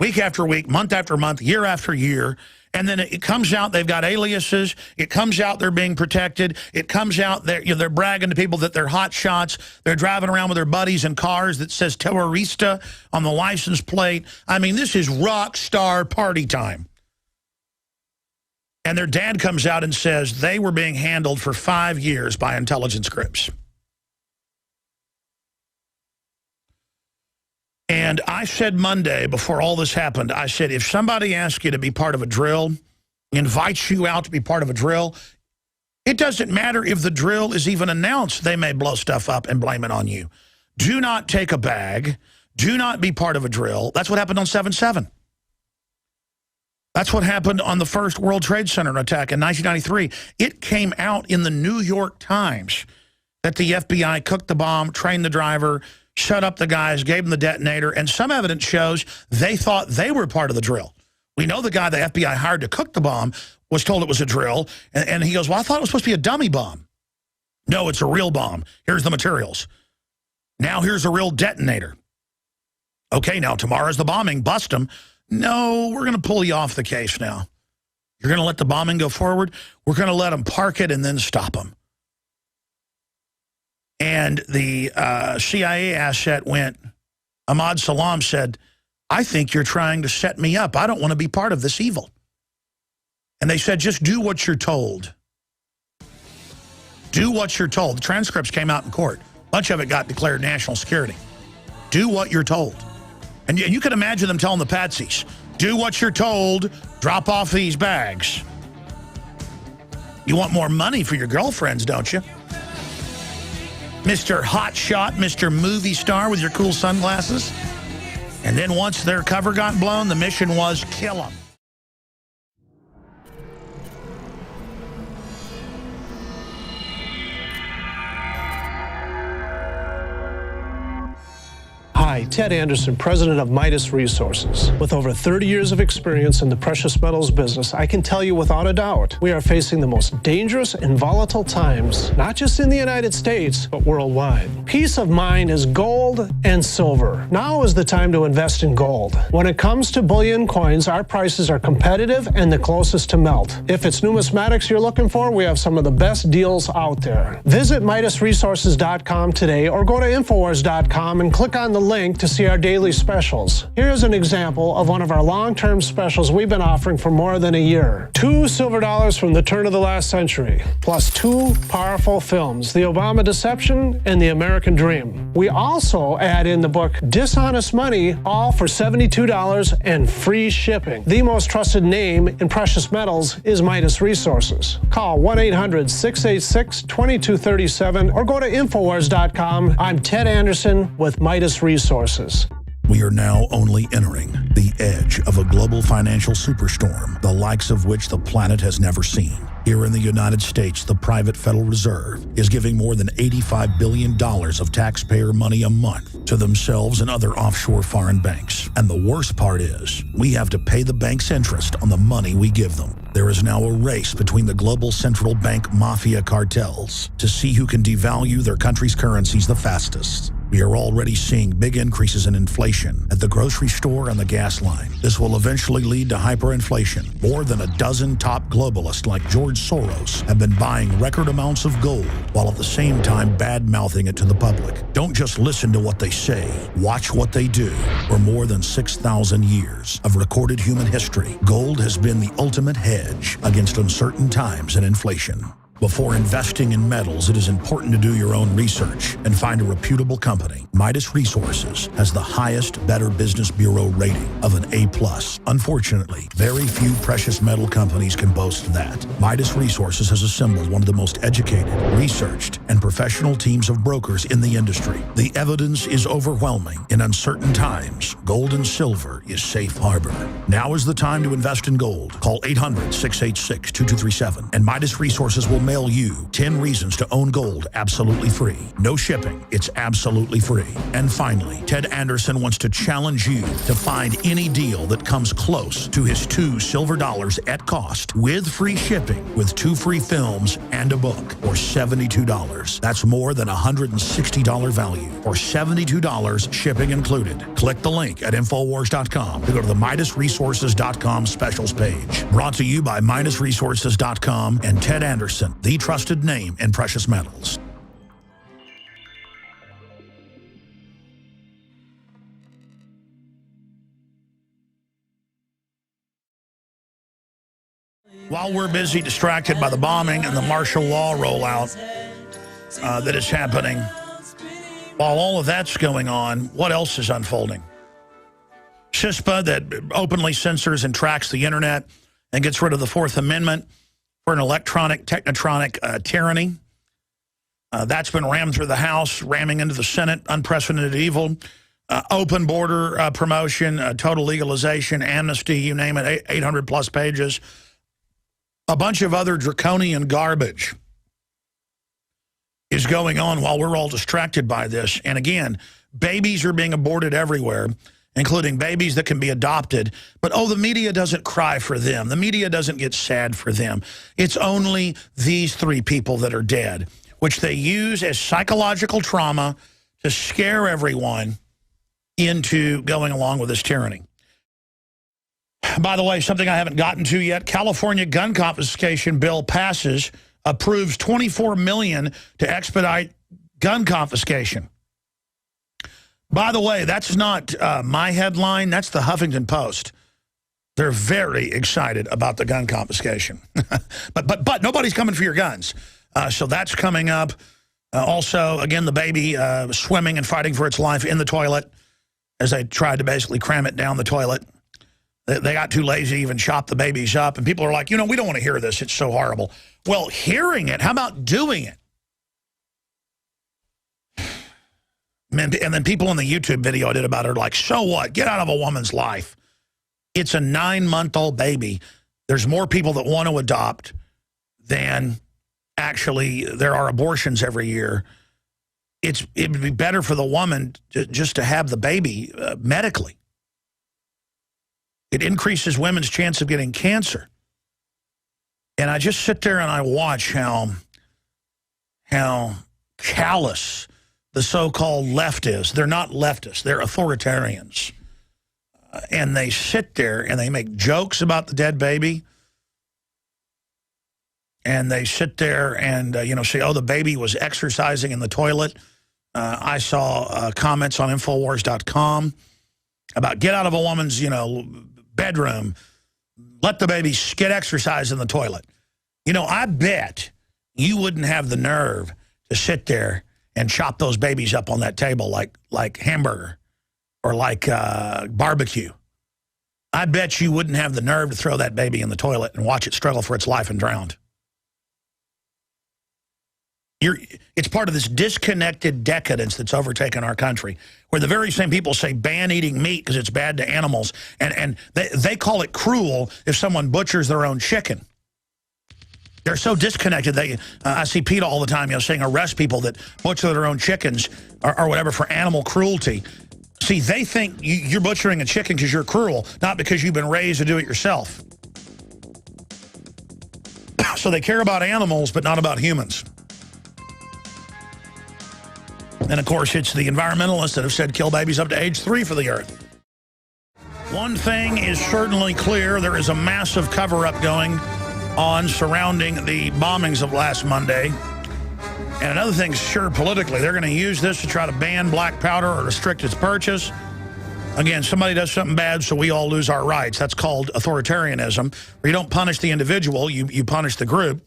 Speaker 1: week after week, month after month, year after year. And then it comes out they've got aliases. It comes out they're being protected. It comes out they're bragging to people that they're hot shots. They're driving around with their buddies in cars that says terrorista on the license plate. I mean, this is rock star party time. And their dad comes out and says they were being handled for 5 years by intelligence groups. And I said Monday, before all this happened, I said, if somebody asks you to be part of a drill, invites you out to be part of a drill, it doesn't matter if the drill is even announced. They may blow stuff up and blame it on you. Do not take a bag. Do not be part of a drill. That's what happened on 7/7. That's what happened on the first World Trade Center attack in 1993. It came out in the New York Times that the FBI cooked the bomb, trained the driver, shut up the guys, gave them the detonator, and some evidence shows they thought they were part of the drill. We know the guy the FBI hired to cook the bomb was told it was a drill, and he goes, well, I thought it was supposed to be a dummy bomb. No, it's a real bomb. Here's the materials. Now here's a real detonator. Okay, now tomorrow's the bombing. Bust them. No, we're going to pull you off the case now. You're going to let the bombing go forward? We're going to let them park it and then stop them. And the CIA asset Ahmad Salam said, I think you're trying to set me up. I don't want to be part of this evil. And they said, just do what you're told. Do what you're told. The transcripts came out in court. A bunch of it got declared national security. Do what you're told. And you can imagine them telling the patsies, do what you're told, drop off these bags. You want more money for your girlfriends, don't you? Mr. Hotshot, Mr. Movie Star with your cool sunglasses. And then once their cover got blown, the mission was kill them.
Speaker 8: Hi, Ted Anderson, president of Midas Resources. With over 30 years of experience in the precious metals business, I can tell you without a doubt, we are facing the most dangerous and volatile times, not just in the United States, but worldwide. Peace of mind is gold and silver. Now is the time to invest in gold. When it comes to bullion coins, our prices are competitive and the closest to melt. If it's numismatics you're looking for, we have some of the best deals out there. Visit MidasResources.com today or go to Infowars.com and click on the link link to see our daily specials. Here's an example of one of our long-term specials we've been offering for more than a year. 2 silver dollars from the turn of the last century, plus 2 powerful films, The Obama Deception and The American Dream. We also add in the book Dishonest Money, all for $72 and free shipping. The most trusted name in precious metals is Midas Resources. Call 1-800-686-2237 or go to Infowars.com. I'm Ted Anderson with Midas Resources.
Speaker 1: We are now only entering the edge of a global financial superstorm, the likes of which the planet has never seen. Here in the United States, the private Federal Reserve is giving more than $85 billion of taxpayer money a month to themselves and other offshore foreign banks. And the worst part is, we have to pay the banks interest on the money we give them. There is now a race between the global central bank mafia cartels to see who can devalue their country's currencies the fastest. We are already seeing big increases in inflation at the grocery store and the gas line. This will eventually lead to hyperinflation. More than a dozen top globalists like George Soros have been buying record amounts of gold while at the same time bad-mouthing it to the public. Don't just listen to what they say. Watch what they do. For more than 6,000 years of recorded human history, gold has been the ultimate hedge against uncertain times and inflation. Before investing in metals, it is important to do your own research and find a reputable company. Midas Resources has the highest Better Business Bureau rating of an A+. Unfortunately, very few precious metal companies can boast that. Midas Resources has assembled one of the most educated, researched, and professional teams of brokers in the industry. The evidence is overwhelming. In uncertain times, gold and silver is safe harbor. Now is the time to invest in gold. Call 800-686-2237 and Midas Resources will mail you 10 reasons to own gold absolutely free. No shipping. It's absolutely free. And finally, Ted Anderson wants to challenge you to find any deal that comes close to his 2 silver dollars at cost with free shipping with 2 free films and a book for $72. That's more than $160 value for $72 shipping included. Click the link at Infowars.com to go to the MidasResources.com specials page. Brought to you by MidasResources.com and Ted Anderson, the trusted name in precious metals. While we're busy distracted by the bombing and the martial law rollout that is happening, while all of that's going on, what else is unfolding? CISPA, that openly censors and tracks the internet and gets rid of the Fourth Amendment for an electronic, technotronic tyranny. That's been rammed through the House, ramming into the Senate, unprecedented evil. Open border promotion, total legalization, amnesty, you name it, 800-plus pages. A bunch of other draconian garbage is going on while we're all distracted by this. And again, babies are being aborted everywhere, including babies that can be adopted. But, oh, the media doesn't cry for them. The media doesn't get sad for them. It's only these 3 people that are dead, which they use as psychological trauma to scare everyone into going along with this tyranny. By the way, something I haven't gotten to yet, California gun confiscation bill passes, approves $24 million to expedite gun confiscation. By the way, that's not my headline. That's the Huffington Post. They're very excited about the gun confiscation. but nobody's coming for your guns. So that's coming up. Also, again, the baby swimming and fighting for its life in the toilet as they tried to basically cram it down the toilet. They got too lazy to even chop the babies up. And people are like, we don't want to hear this. It's so horrible. Well, hearing it, how about doing it? And then people in the YouTube video I did about it are like, so what? Get out of a woman's life. It's a 9-month-old baby. There's more people that want to adopt than actually there are abortions every year. It would be better for the woman just to have the baby medically. It increases women's chance of getting cancer. And I just sit there and I watch how callous the so-called left is. They're not leftists. They're authoritarians. And they sit there and they make jokes about the dead baby. And they sit there and, say, oh, the baby was exercising in the toilet I saw comments on Infowars.com about get out of a woman's, bedroom, let the baby get exercise in the toilet. I bet you wouldn't have the nerve to sit there and chop those babies up on that table like hamburger or like barbecue. I bet you wouldn't have the nerve to throw that baby in the toilet and watch it struggle for its life and drown. It's part of this disconnected decadence that's overtaken our country, where the very same people say ban eating meat because it's bad to animals, and they call it cruel if someone butchers their own chicken. They're so disconnected. I see PETA all the time, saying arrest people that butcher their own chickens or whatever for animal cruelty. See, they think you're butchering a chicken because you're cruel, not because you've been raised to do it yourself. So they care about animals, but not about humans. And, of course, it's the environmentalists that have said kill babies up to age 3 for the earth. One thing is certainly clear. There is a massive cover-up going on surrounding the bombings of last Monday. And another thing, sure, politically, they're going to use this to try to ban black powder or restrict its purchase. Again, somebody does something bad, so we all lose our rights. That's called authoritarianism, where you don't punish the individual, you punish the group.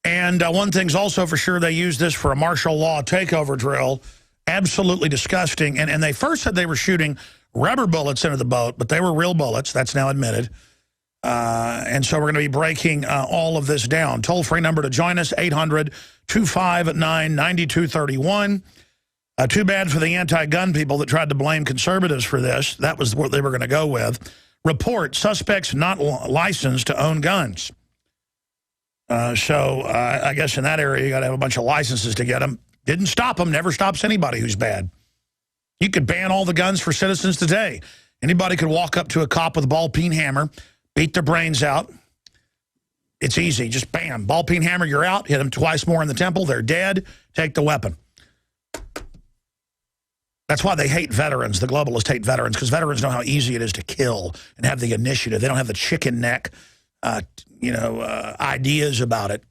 Speaker 1: And one thing's also for sure, they use this for a martial law takeover drill. Absolutely disgusting. And they first said they were shooting rubber bullets into the boat, but they were real bullets. That's now admitted. And so we're going to be breaking all of this down. Toll-free number to join us, 800-259-9231. Too bad for the anti-gun people that tried to blame conservatives for this. That was what they were going to go with. Report, suspects not licensed to own guns. So I guess in that area, you got to have a bunch of licenses to get them. Didn't stop them, never stops anybody who's bad. You could ban all the guns for citizens today. Anybody could walk up to a cop with a ball-peen hammer, beat their brains out. It's easy, just bam, ball-peen hammer, you're out. Hit them twice more in the temple, they're dead, take the weapon. That's why they hate veterans. The globalists hate veterans, because veterans know how easy it is to kill and have the initiative. They don't have the chicken neck ideas about it.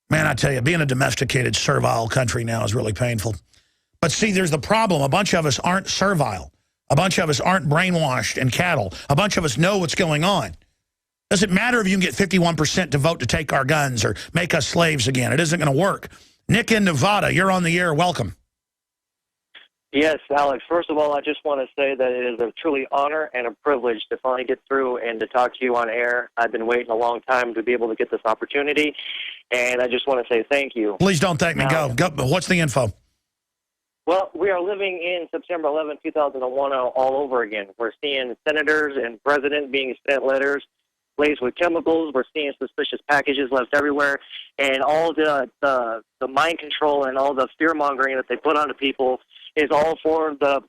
Speaker 1: Man, I tell you, being a domesticated, servile country now is really painful. But see, there's the problem. A bunch of us aren't servile. A bunch of us aren't brainwashed and cattle. A bunch of us know what's going on. Doesn't matter if you can get 51% to vote to take our guns or make us slaves again. It isn't going to work. Nick in Nevada, you're on the air. Welcome.
Speaker 9: Yes, Alex. First of all, I just want to say that it is a truly honor and a privilege to finally get through and to talk to you on air. I've been waiting a long time to be able to get this opportunity, and I just want to say thank you.
Speaker 1: Please don't thank me. Go. What's the info?
Speaker 9: Well, we are living in September 11, 2001 all over again. We're seeing senators and presidents being sent letters laced with chemicals. We're seeing suspicious packages left everywhere, and all the mind control and all the fear-mongering that they put onto people is all for the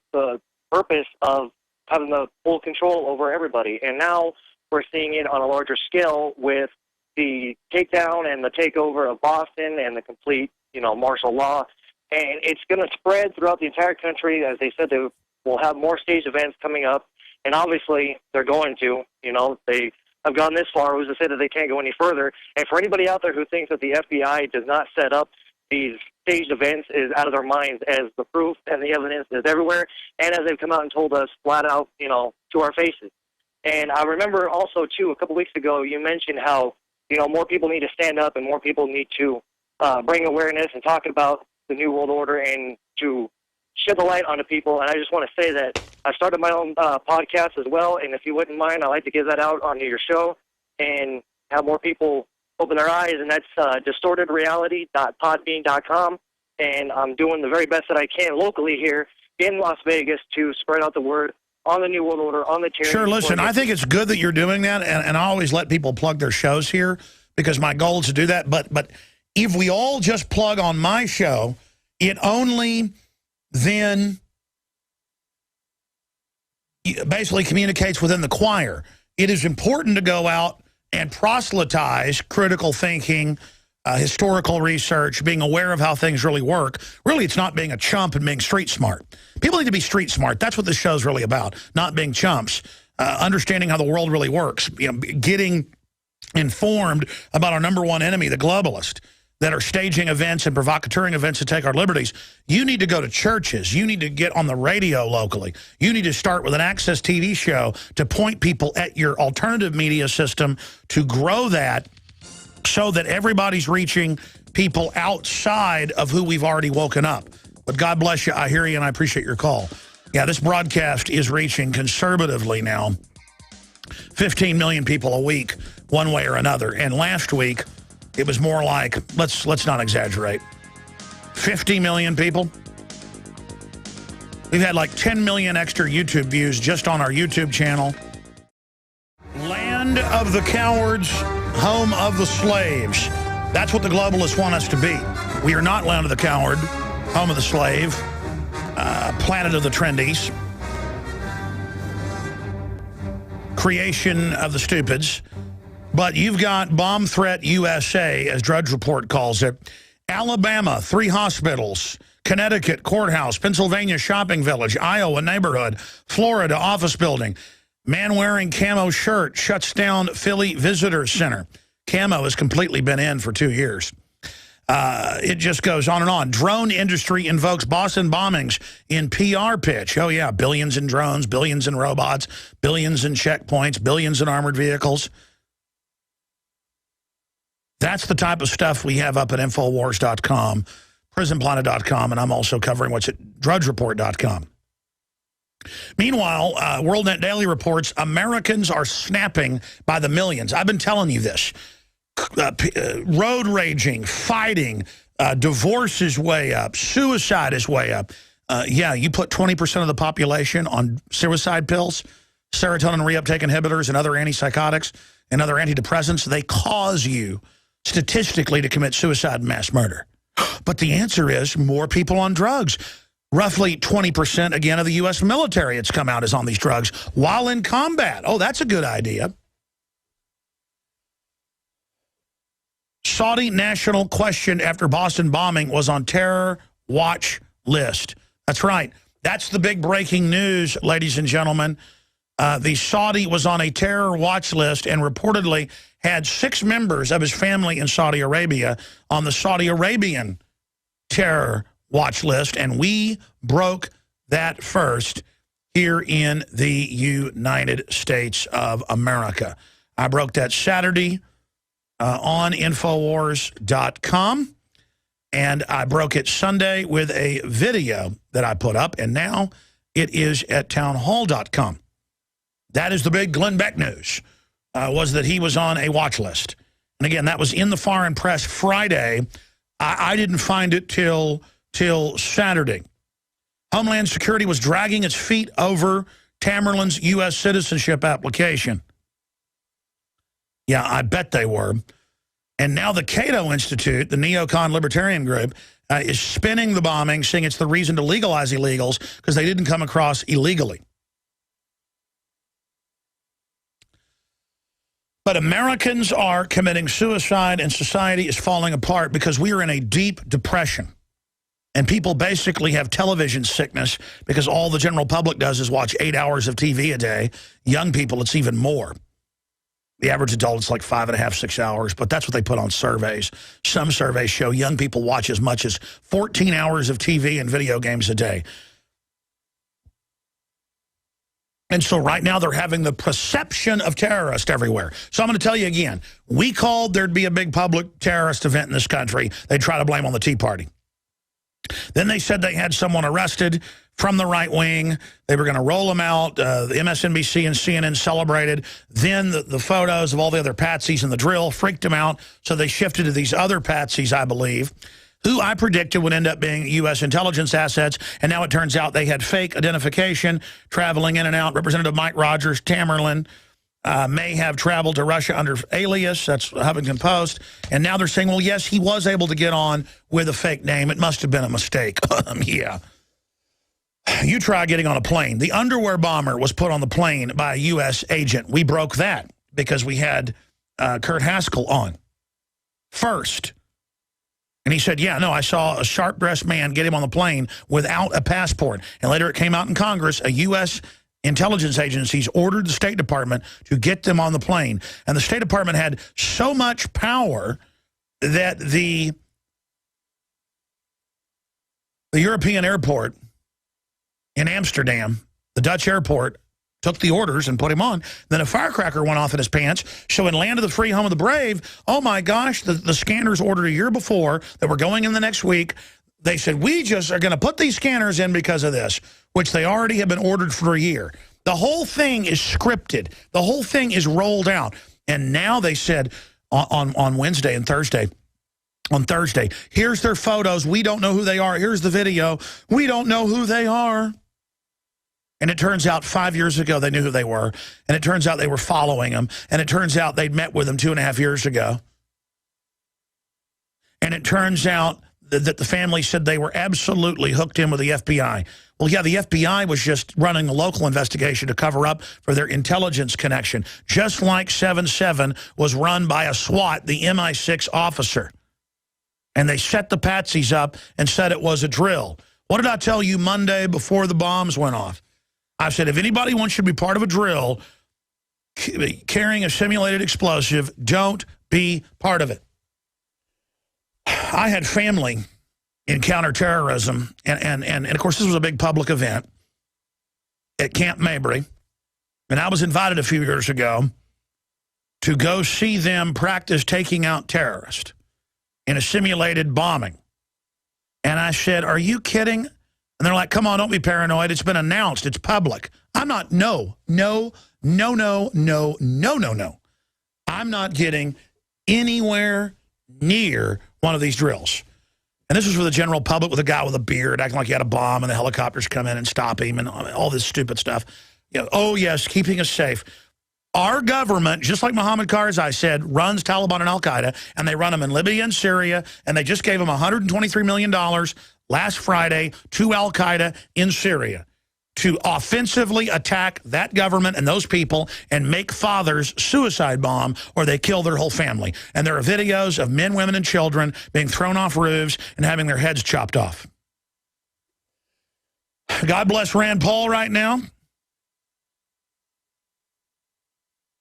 Speaker 9: purpose of having the full control over everybody. And now we're seeing it on a larger scale with the takedown and the takeover of Boston and the complete, martial law. And it's going to spread throughout the entire country. As they said, they will have more staged events coming up. And obviously, they're going to. They have gone this far. Who's to say that they can't go any further? And for anybody out there who thinks that the FBI does not set up these staged events is out of their minds, as the proof and the evidence is everywhere, and as they've come out and told us flat out, to our faces. And I remember also, too, a couple weeks ago, you mentioned how, more people need to stand up and more people need to bring awareness and talk about the New World Order and to shed the light onto people. And I just want to say that I started my own podcast as well, and if you wouldn't mind, I'd like to give that out on your show and have more people open their eyes, and that's distortedreality.podbean.com. And I'm doing the very best that I can locally here in Las Vegas to spread out the word on the New World Order, on the tyranny.
Speaker 1: Sure, listen, I think it's good that you're doing that, and I always let people plug their shows here because my goal is to do that. But if we all just plug on my show, it only then basically communicates within the choir. It is important to go out and proselytize critical thinking, historical research, being aware of how things really work. Really, it's not being a chump and being street smart. People need to be street smart. That's what this show's really about, not being chumps. Understanding how the world really works, getting informed about our number one enemy, the globalist. that are staging events and provocateuring events to take our liberties. You need to go to churches. You need to get on the radio locally. You need to start with an access TV show to point people at your alternative media system to grow that so that everybody's reaching people outside of who we've already woken up. But God bless you. I hear you, and I appreciate your call. Yeah, this broadcast is reaching conservatively now 15 million people a week, one way or another. And last week, it was more like, let's not exaggerate, 50 million people. We've had like 10 million extra YouTube views just on our YouTube channel. Land of the cowards, home of the slaves. That's what the globalists want us to be. We are not land of the coward, home of the slave, planet of the trendies, creation of the stupids. But you've got Bomb Threat USA, as Drudge Report calls it. Alabama, 3 hospitals. Connecticut, courthouse. Pennsylvania, shopping village. Iowa, neighborhood. Florida, office building. Man wearing camo shirt shuts down Philly Visitor Center. Camo has completely been in for 2 years. It just goes on and on. Drone industry invokes Boston bombings in PR pitch. Oh, yeah, billions in drones, billions in robots, billions in checkpoints, billions in armored vehicles. That's the type of stuff we have up at Infowars.com, PrisonPlanet.com, and I'm also covering what's at DrudgeReport.com. Meanwhile, WorldNet Daily reports Americans are snapping by the millions. I've been telling you this. Road raging, fighting, divorce is way up, suicide is way up. Yeah, you put 20% of the population on suicide pills, serotonin reuptake inhibitors, and other antipsychotics and other antidepressants, they cause you statistically to commit suicide and mass murder. But the answer is more people on drugs. Roughly 20%, again, of the U.S. military, it's come out, is on these drugs while in combat. Oh, that's a good idea. Saudi national questioned after Boston bombing was on terror watch list. That's right. That's the big breaking news, ladies and gentlemen. The Saudi was on a terror watch list and reportedly had 6 members of his family in Saudi Arabia on the Saudi Arabian terror watch list, and we broke that first here in the United States of America. I broke that Saturday on Infowars.com, and I broke it Sunday with a video that I put up, and now it is at townhall.com. That is the big Glenn Beck news, was that he was on a watch list. And again, that was in the foreign press Friday. I didn't find it till Saturday. Homeland Security was dragging its feet over Tamerlan's U.S. citizenship application. Yeah, I bet they were. And now the Cato Institute, the neocon libertarian group, is spinning the bombing, saying it's the reason to legalize illegals because they didn't come across illegally. But Americans are committing suicide and society is falling apart because we are in a deep depression. And people basically have television sickness because all the general public does is watch 8 hours of TV a day. Young people, it's even more. The average adult, it's like 5.5, 6 hours, but that's what they put on surveys. Some surveys show young people watch as much as 14 hours of TV and video games a day. And so right now they're having the perception of terrorists everywhere. So I'm going to tell you again, we called there'd be a big public terrorist event in this country. They try to blame on the Tea Party. Then they said they had someone arrested from the right wing. They were going to roll them out. The MSNBC and CNN celebrated. Then the photos of all the other patsies in the drill freaked them out. So they shifted to these other patsies, I believe, who I predicted would end up being U.S. intelligence assets. And now it turns out they had fake identification traveling in and out. Representative Mike Rogers, Tamerlan, may have traveled to Russia under alias. That's Huffington Post. And now they're saying, well, yes, he was able to get on with a fake name. It must have been a mistake. Yeah. You try getting on a plane. The underwear bomber was put on the plane by a U.S. agent. We broke that because we had Kurt Haskell on first. And he said, yeah, no, I saw a sharp-dressed man get him on the plane without a passport. And later it came out in Congress, a U.S. intelligence agencies ordered the State Department to get them on the plane. And the State Department had so much power that the The European airport in Amsterdam, the Dutch airport, took the orders and put him on. Then a firecracker went off in his pants, showing Land of the Free, Home of the Brave. Oh, my gosh, the scanners ordered a year before that were going in the next week. They said, we just are going to put these scanners in because of this, which they already have been ordered for a year. The whole thing is scripted. The whole thing is rolled out. And now they said on Wednesday and Thursday, on Thursday, here's their photos. We don't know who they are. Here's the video. We don't know who they are. And it turns out 5 years ago they knew who they were. And it turns out they were following them. And it turns out they'd met with them 2.5 years ago. And it turns out that the family said they were absolutely hooked in with the FBI. Well, yeah, the FBI was just running a local investigation to cover up for their intelligence connection, just like 7/7 was run by a SWAT, the MI6 officer. And they set the patsies up and said it was a drill. What did I tell you Monday before the bombs went off? I said, if anybody wants you to be part of a drill, carrying a simulated explosive, don't be part of it. I had family in counterterrorism, and of course, this was a big public event at Camp Mabry, and I was invited a few years ago to go see them practice taking out terrorists in a simulated bombing. And I said, are you kidding? And they're like, come on, don't be paranoid. It's been announced. It's public. I'm not, no. I'm not getting anywhere near one of these drills. And this was for the general public with a guy with a beard acting like he had a bomb and the helicopters come in and stop him and all this stupid stuff. You know, oh, yes, keeping us safe. Our government, just like Mohammed Karzai said, runs Taliban and al-Qaeda, and they run them in Libya and Syria, and they just gave them $123 million last Friday to al-Qaeda in Syria to offensively attack that government and those people and make fathers suicide bomb or they kill their whole family. And there are videos of men, women, and children being thrown off roofs and having their heads chopped off. God bless Rand Paul right now.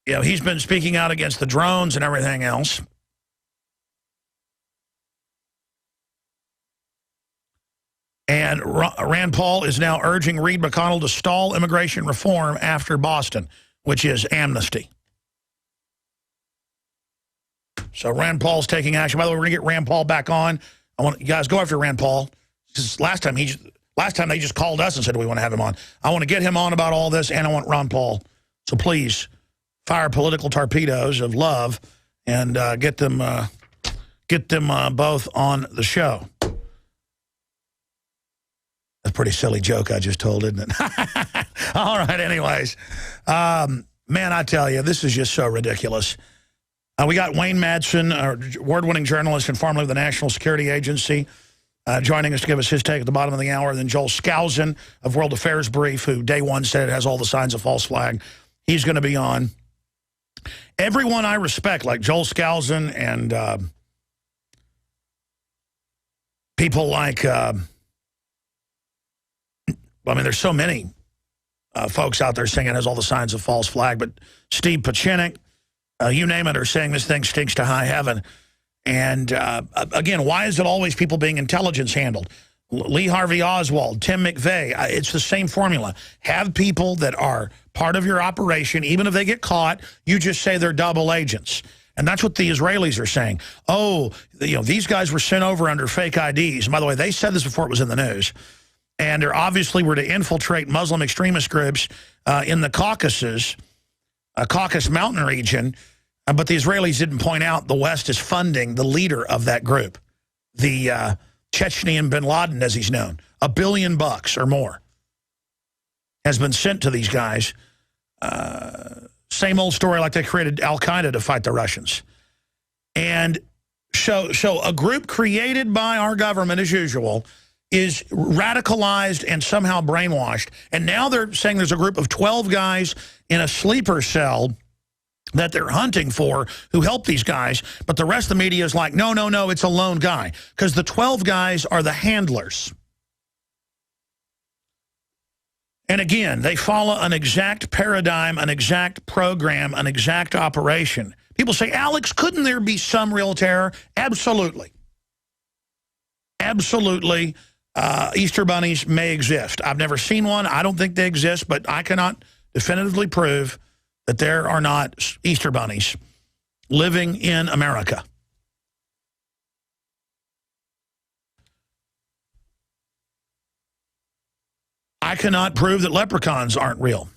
Speaker 1: You know, he's been speaking out against the drones and everything else. And Rand Paul is now urging Reed McConnell to stall immigration reform after Boston, which is amnesty. So Rand Paul's taking action. By the way, we're going to get Rand Paul back on. I want you guys go after Rand Paul. Because last time they just called us and said we want to have him on. I want to get him on about all this, and I want Ron Paul. So please fire political torpedoes of love and get them both on the show. That's a pretty silly joke I just told, isn't it? All right, anyways. Man, I tell you, this is just so ridiculous. We got Wayne Madsen, award-winning journalist and formerly of the National Security Agency, joining us to give us his take at the bottom of the hour. Then Joel Skousen of World Affairs Brief, who day one said it has all the signs of false flag. He's going to be on. Everyone I respect, like Joel Skousen and people like... I mean, there's so many folks out there saying it has all the signs of false flag, but Steve Pachinik, you name it, are saying this thing stinks to high heaven. And again, why is it always people being intelligence handled? Lee Harvey Oswald, Tim McVeigh, it's the same formula. Have people that are part of your operation, even if they get caught, you just say they're double agents. And that's what the Israelis are saying. Oh, you know, these guys were sent over under fake IDs. And by the way, they said this before it was in the news. And they obviously were to infiltrate Muslim extremist groups in the Caucasus, Caucasus Mountain region. But the Israelis didn't point out the West is funding the leader of that group, the Chechnyan bin Laden, as he's known. $1 billion or more has been sent to these guys. Same old story like they created al-Qaeda to fight the Russians. And so a group created by our government, as usual, is radicalized and somehow brainwashed. And now they're saying there's a group of 12 guys in a sleeper cell that they're hunting for who help these guys. But the rest of the media is like, no, it's a lone guy. Because the 12 guys are the handlers. And again, they follow an exact paradigm, an exact program, an exact operation. People say, Alex, couldn't there be some real terror? Absolutely. Absolutely. Easter bunnies may exist. I've never seen one. I don't think they exist, but I cannot definitively prove that there are not Easter bunnies living in America. I cannot prove that leprechauns aren't real.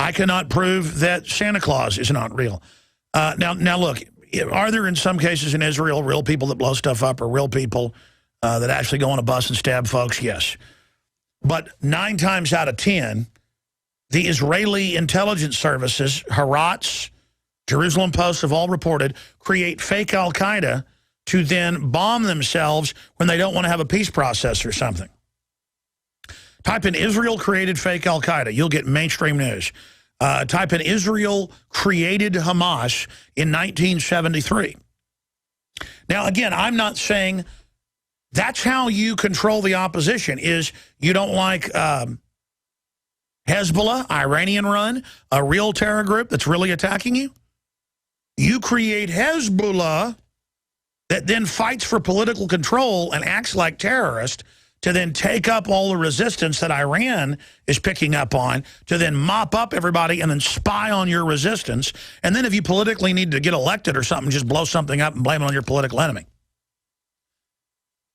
Speaker 1: I cannot prove that Santa Claus is not real. Now look, are there in some cases in Israel real people that blow stuff up or real people that actually go on a bus and stab folks? Yes. But 9 times out of 10, the Israeli intelligence services, Haaretz, Jerusalem Post have all reported, create fake al-Qaeda to then bomb themselves when they don't want to have a peace process or something. Type in Israel created fake al-Qaeda. You'll get mainstream news. Type in Israel created Hamas in 1973. Now, again, I'm not saying that's how you control the opposition, is you don't like Hezbollah, Iranian-run, a real terror group that's really attacking you. You create Hezbollah that then fights for political control and acts like terrorists to then take up all the resistance that Iran is picking up on, to then mop up everybody and then spy on your resistance. And then if you politically need to get elected or something, just blow something up and blame it on your political enemy.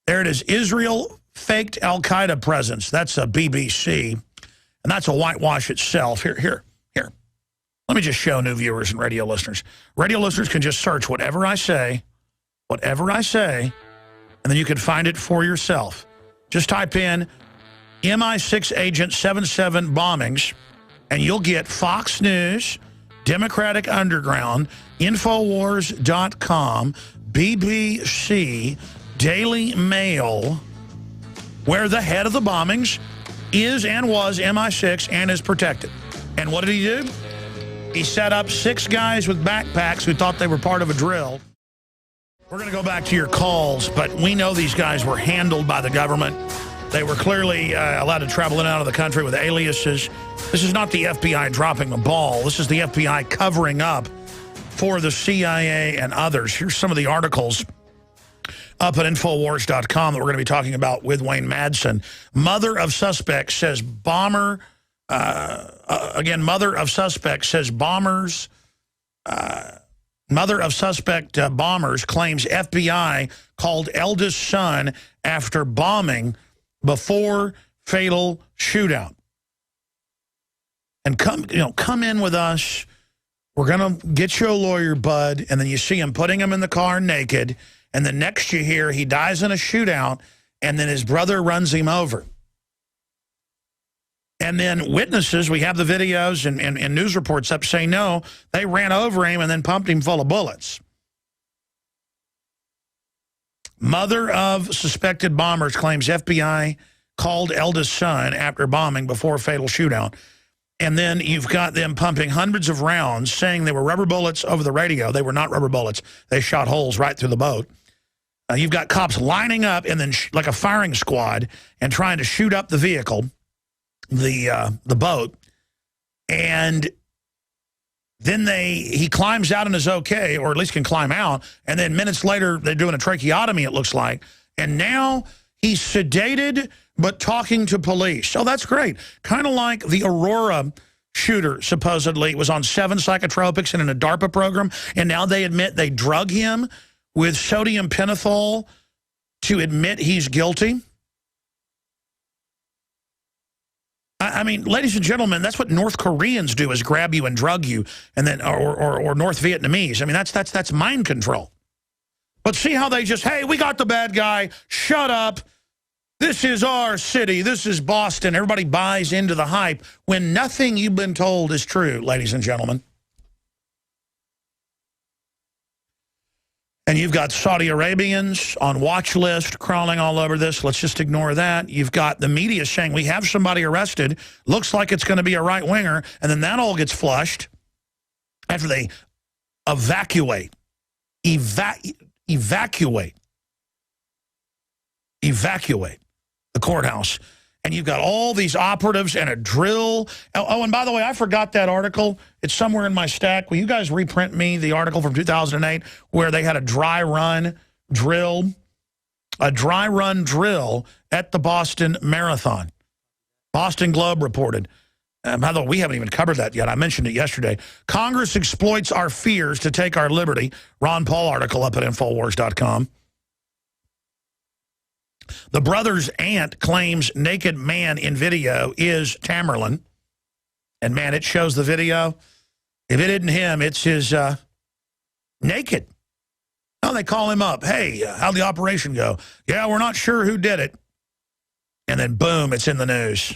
Speaker 1: There it is. Israel faked al-Qaeda presence. That's a BBC. And that's a whitewash itself. Here. Let me just show new viewers and radio listeners. Radio listeners can just search whatever I say, and then you can find it for yourself. Just type in MI6 Agent 77 bombings, and you'll get Fox News, Democratic Underground, Infowars.com, BBC, Daily Mail, where the head of the bombings is and was MI6 and is protected. And what did he do? He set up 6 guys with backpacks who thought they were part of a drill. We're going to go back to your calls, but we know these guys were handled by the government. They were clearly allowed to travel in and out of the country with aliases. This is not the FBI dropping the ball. This is the FBI covering up for the CIA and others. Here's some of the articles up at Infowars.com that we're going to be talking about with Wayne Madsen. Mother of suspect says bomber... mother of suspect says bombers... Mother of suspect bombers claims FBI called eldest son after bombing before fatal shootout. And come in with us. We're going to get you a lawyer, bud. And then you see him putting him in the car naked. And then next you hear he dies in a shootout. And then his brother runs him over. And then witnesses, we have the videos and news reports up say, no, they ran over him and then pumped him full of bullets. Mother of suspected bombers claims FBI called eldest son after bombing before fatal shootout. And then you've got them pumping hundreds of rounds, saying they were rubber bullets over the radio. They were not rubber bullets. They shot holes right through the boat. You've got cops lining up and then like a firing squad and trying to shoot up the vehicle, the boat, and then he climbs out and is okay, or at least can climb out, and then minutes later they're doing a tracheotomy, it looks like, and now he's sedated but talking to police. Oh, that's great. Kind of like the Aurora shooter supposedly was on 7 psychotropics and in a DARPA program, and now they admit they drug him with sodium pentothal to admit he's guilty. I mean, ladies and gentlemen, that's what North Koreans do, is grab you and drug you, and then or North Vietnamese. I mean, that's mind control. But see how they just, hey, we got the bad guy. Shut up. This is our city. This is Boston. Everybody buys into the hype when nothing you've been told is true, ladies and gentlemen. And you've got Saudi Arabians on watch list crawling all over this. Let's just ignore that. You've got the media saying we have somebody arrested. Looks like it's going to be a right-winger. And then that all gets flushed after they evacuate the courthouse. And you've got all these operatives and a drill. Oh, and by the way, I forgot that article. It's somewhere in my stack. Will you guys reprint me the article from 2008 where they had a dry run drill a dry run drill at the Boston Marathon. Boston Globe reported. By the way, we haven't even covered that yet. I mentioned it yesterday. Congress exploits our fears to take our liberty. Ron Paul article up at Infowars.com. The brother's aunt claims naked man in video is Tamerlan. And, man, it shows the video. If it isn't him, it's his naked. Oh, they call him up. Hey, how'd the operation go? Yeah, we're not sure who did it. And then, boom, it's in the news.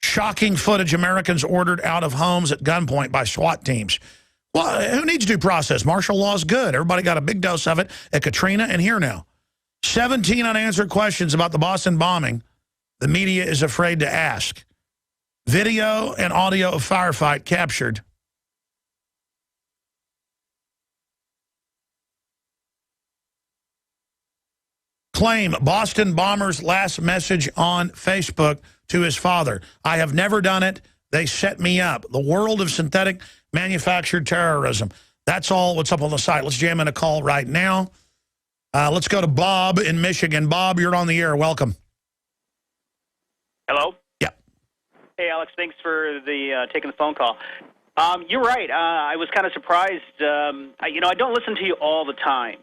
Speaker 1: Shocking footage, Americans ordered out of homes at gunpoint by SWAT teams. Well, who needs due process? Martial law is good. Everybody got a big dose of it at Katrina and here now. 17 unanswered questions about the Boston bombing the media is afraid to ask. Video and audio of firefight captured. Claim Boston bomber's last message on Facebook to his father. I have never done it. They set me up. The world of synthetic manufactured terrorism. That's all what's up on the site. Let's jam in a call right now. Let's go to Bob in Michigan. Bob, you're on the air. Welcome.
Speaker 10: Hello?
Speaker 1: Yeah.
Speaker 10: Hey, Alex, thanks for the taking the phone call. You're right. I was kind of surprised. I don't listen to you all the time.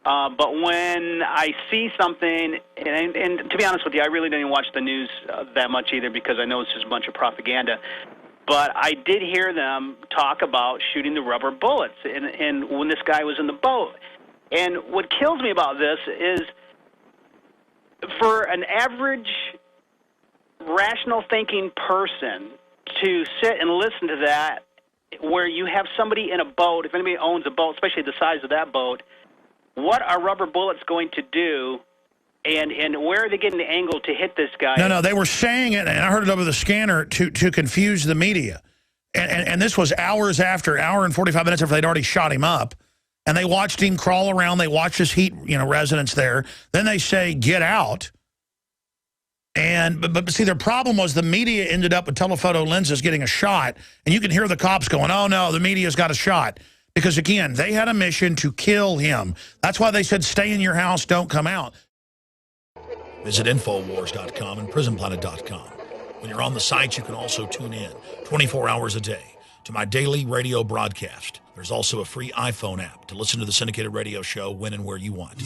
Speaker 10: But when I see something, and to be honest with you, I really didn't watch the news that much either because I know it's just a bunch of propaganda. But I did hear them talk about shooting the rubber bullets and when this guy was in the boat. And what kills me about this is for an average rational thinking person to sit and listen to that where you have somebody in a boat, if anybody owns a boat, especially the size of that boat, what are rubber bullets going to do, and where are they getting the angle to hit this guy?
Speaker 1: No, they were saying it, and I heard it over the scanner, to confuse the media. And this was hours after, hour and 45 minutes after they'd already shot him up. And they watched him crawl around. They watched his heat, residence there. Then they say, get out. But see, their problem was the media ended up with telephoto lenses getting a shot. And you can hear the cops going, oh, no, the media's got a shot. Because, again, they had a mission to kill him. That's why they said, stay in your house, don't come out. Visit Infowars.com and PrisonPlanet.com. When you're on the site, you can also tune in 24 hours a day to my daily radio broadcast. There's also a free iPhone app to listen to the syndicated radio show when and where you want.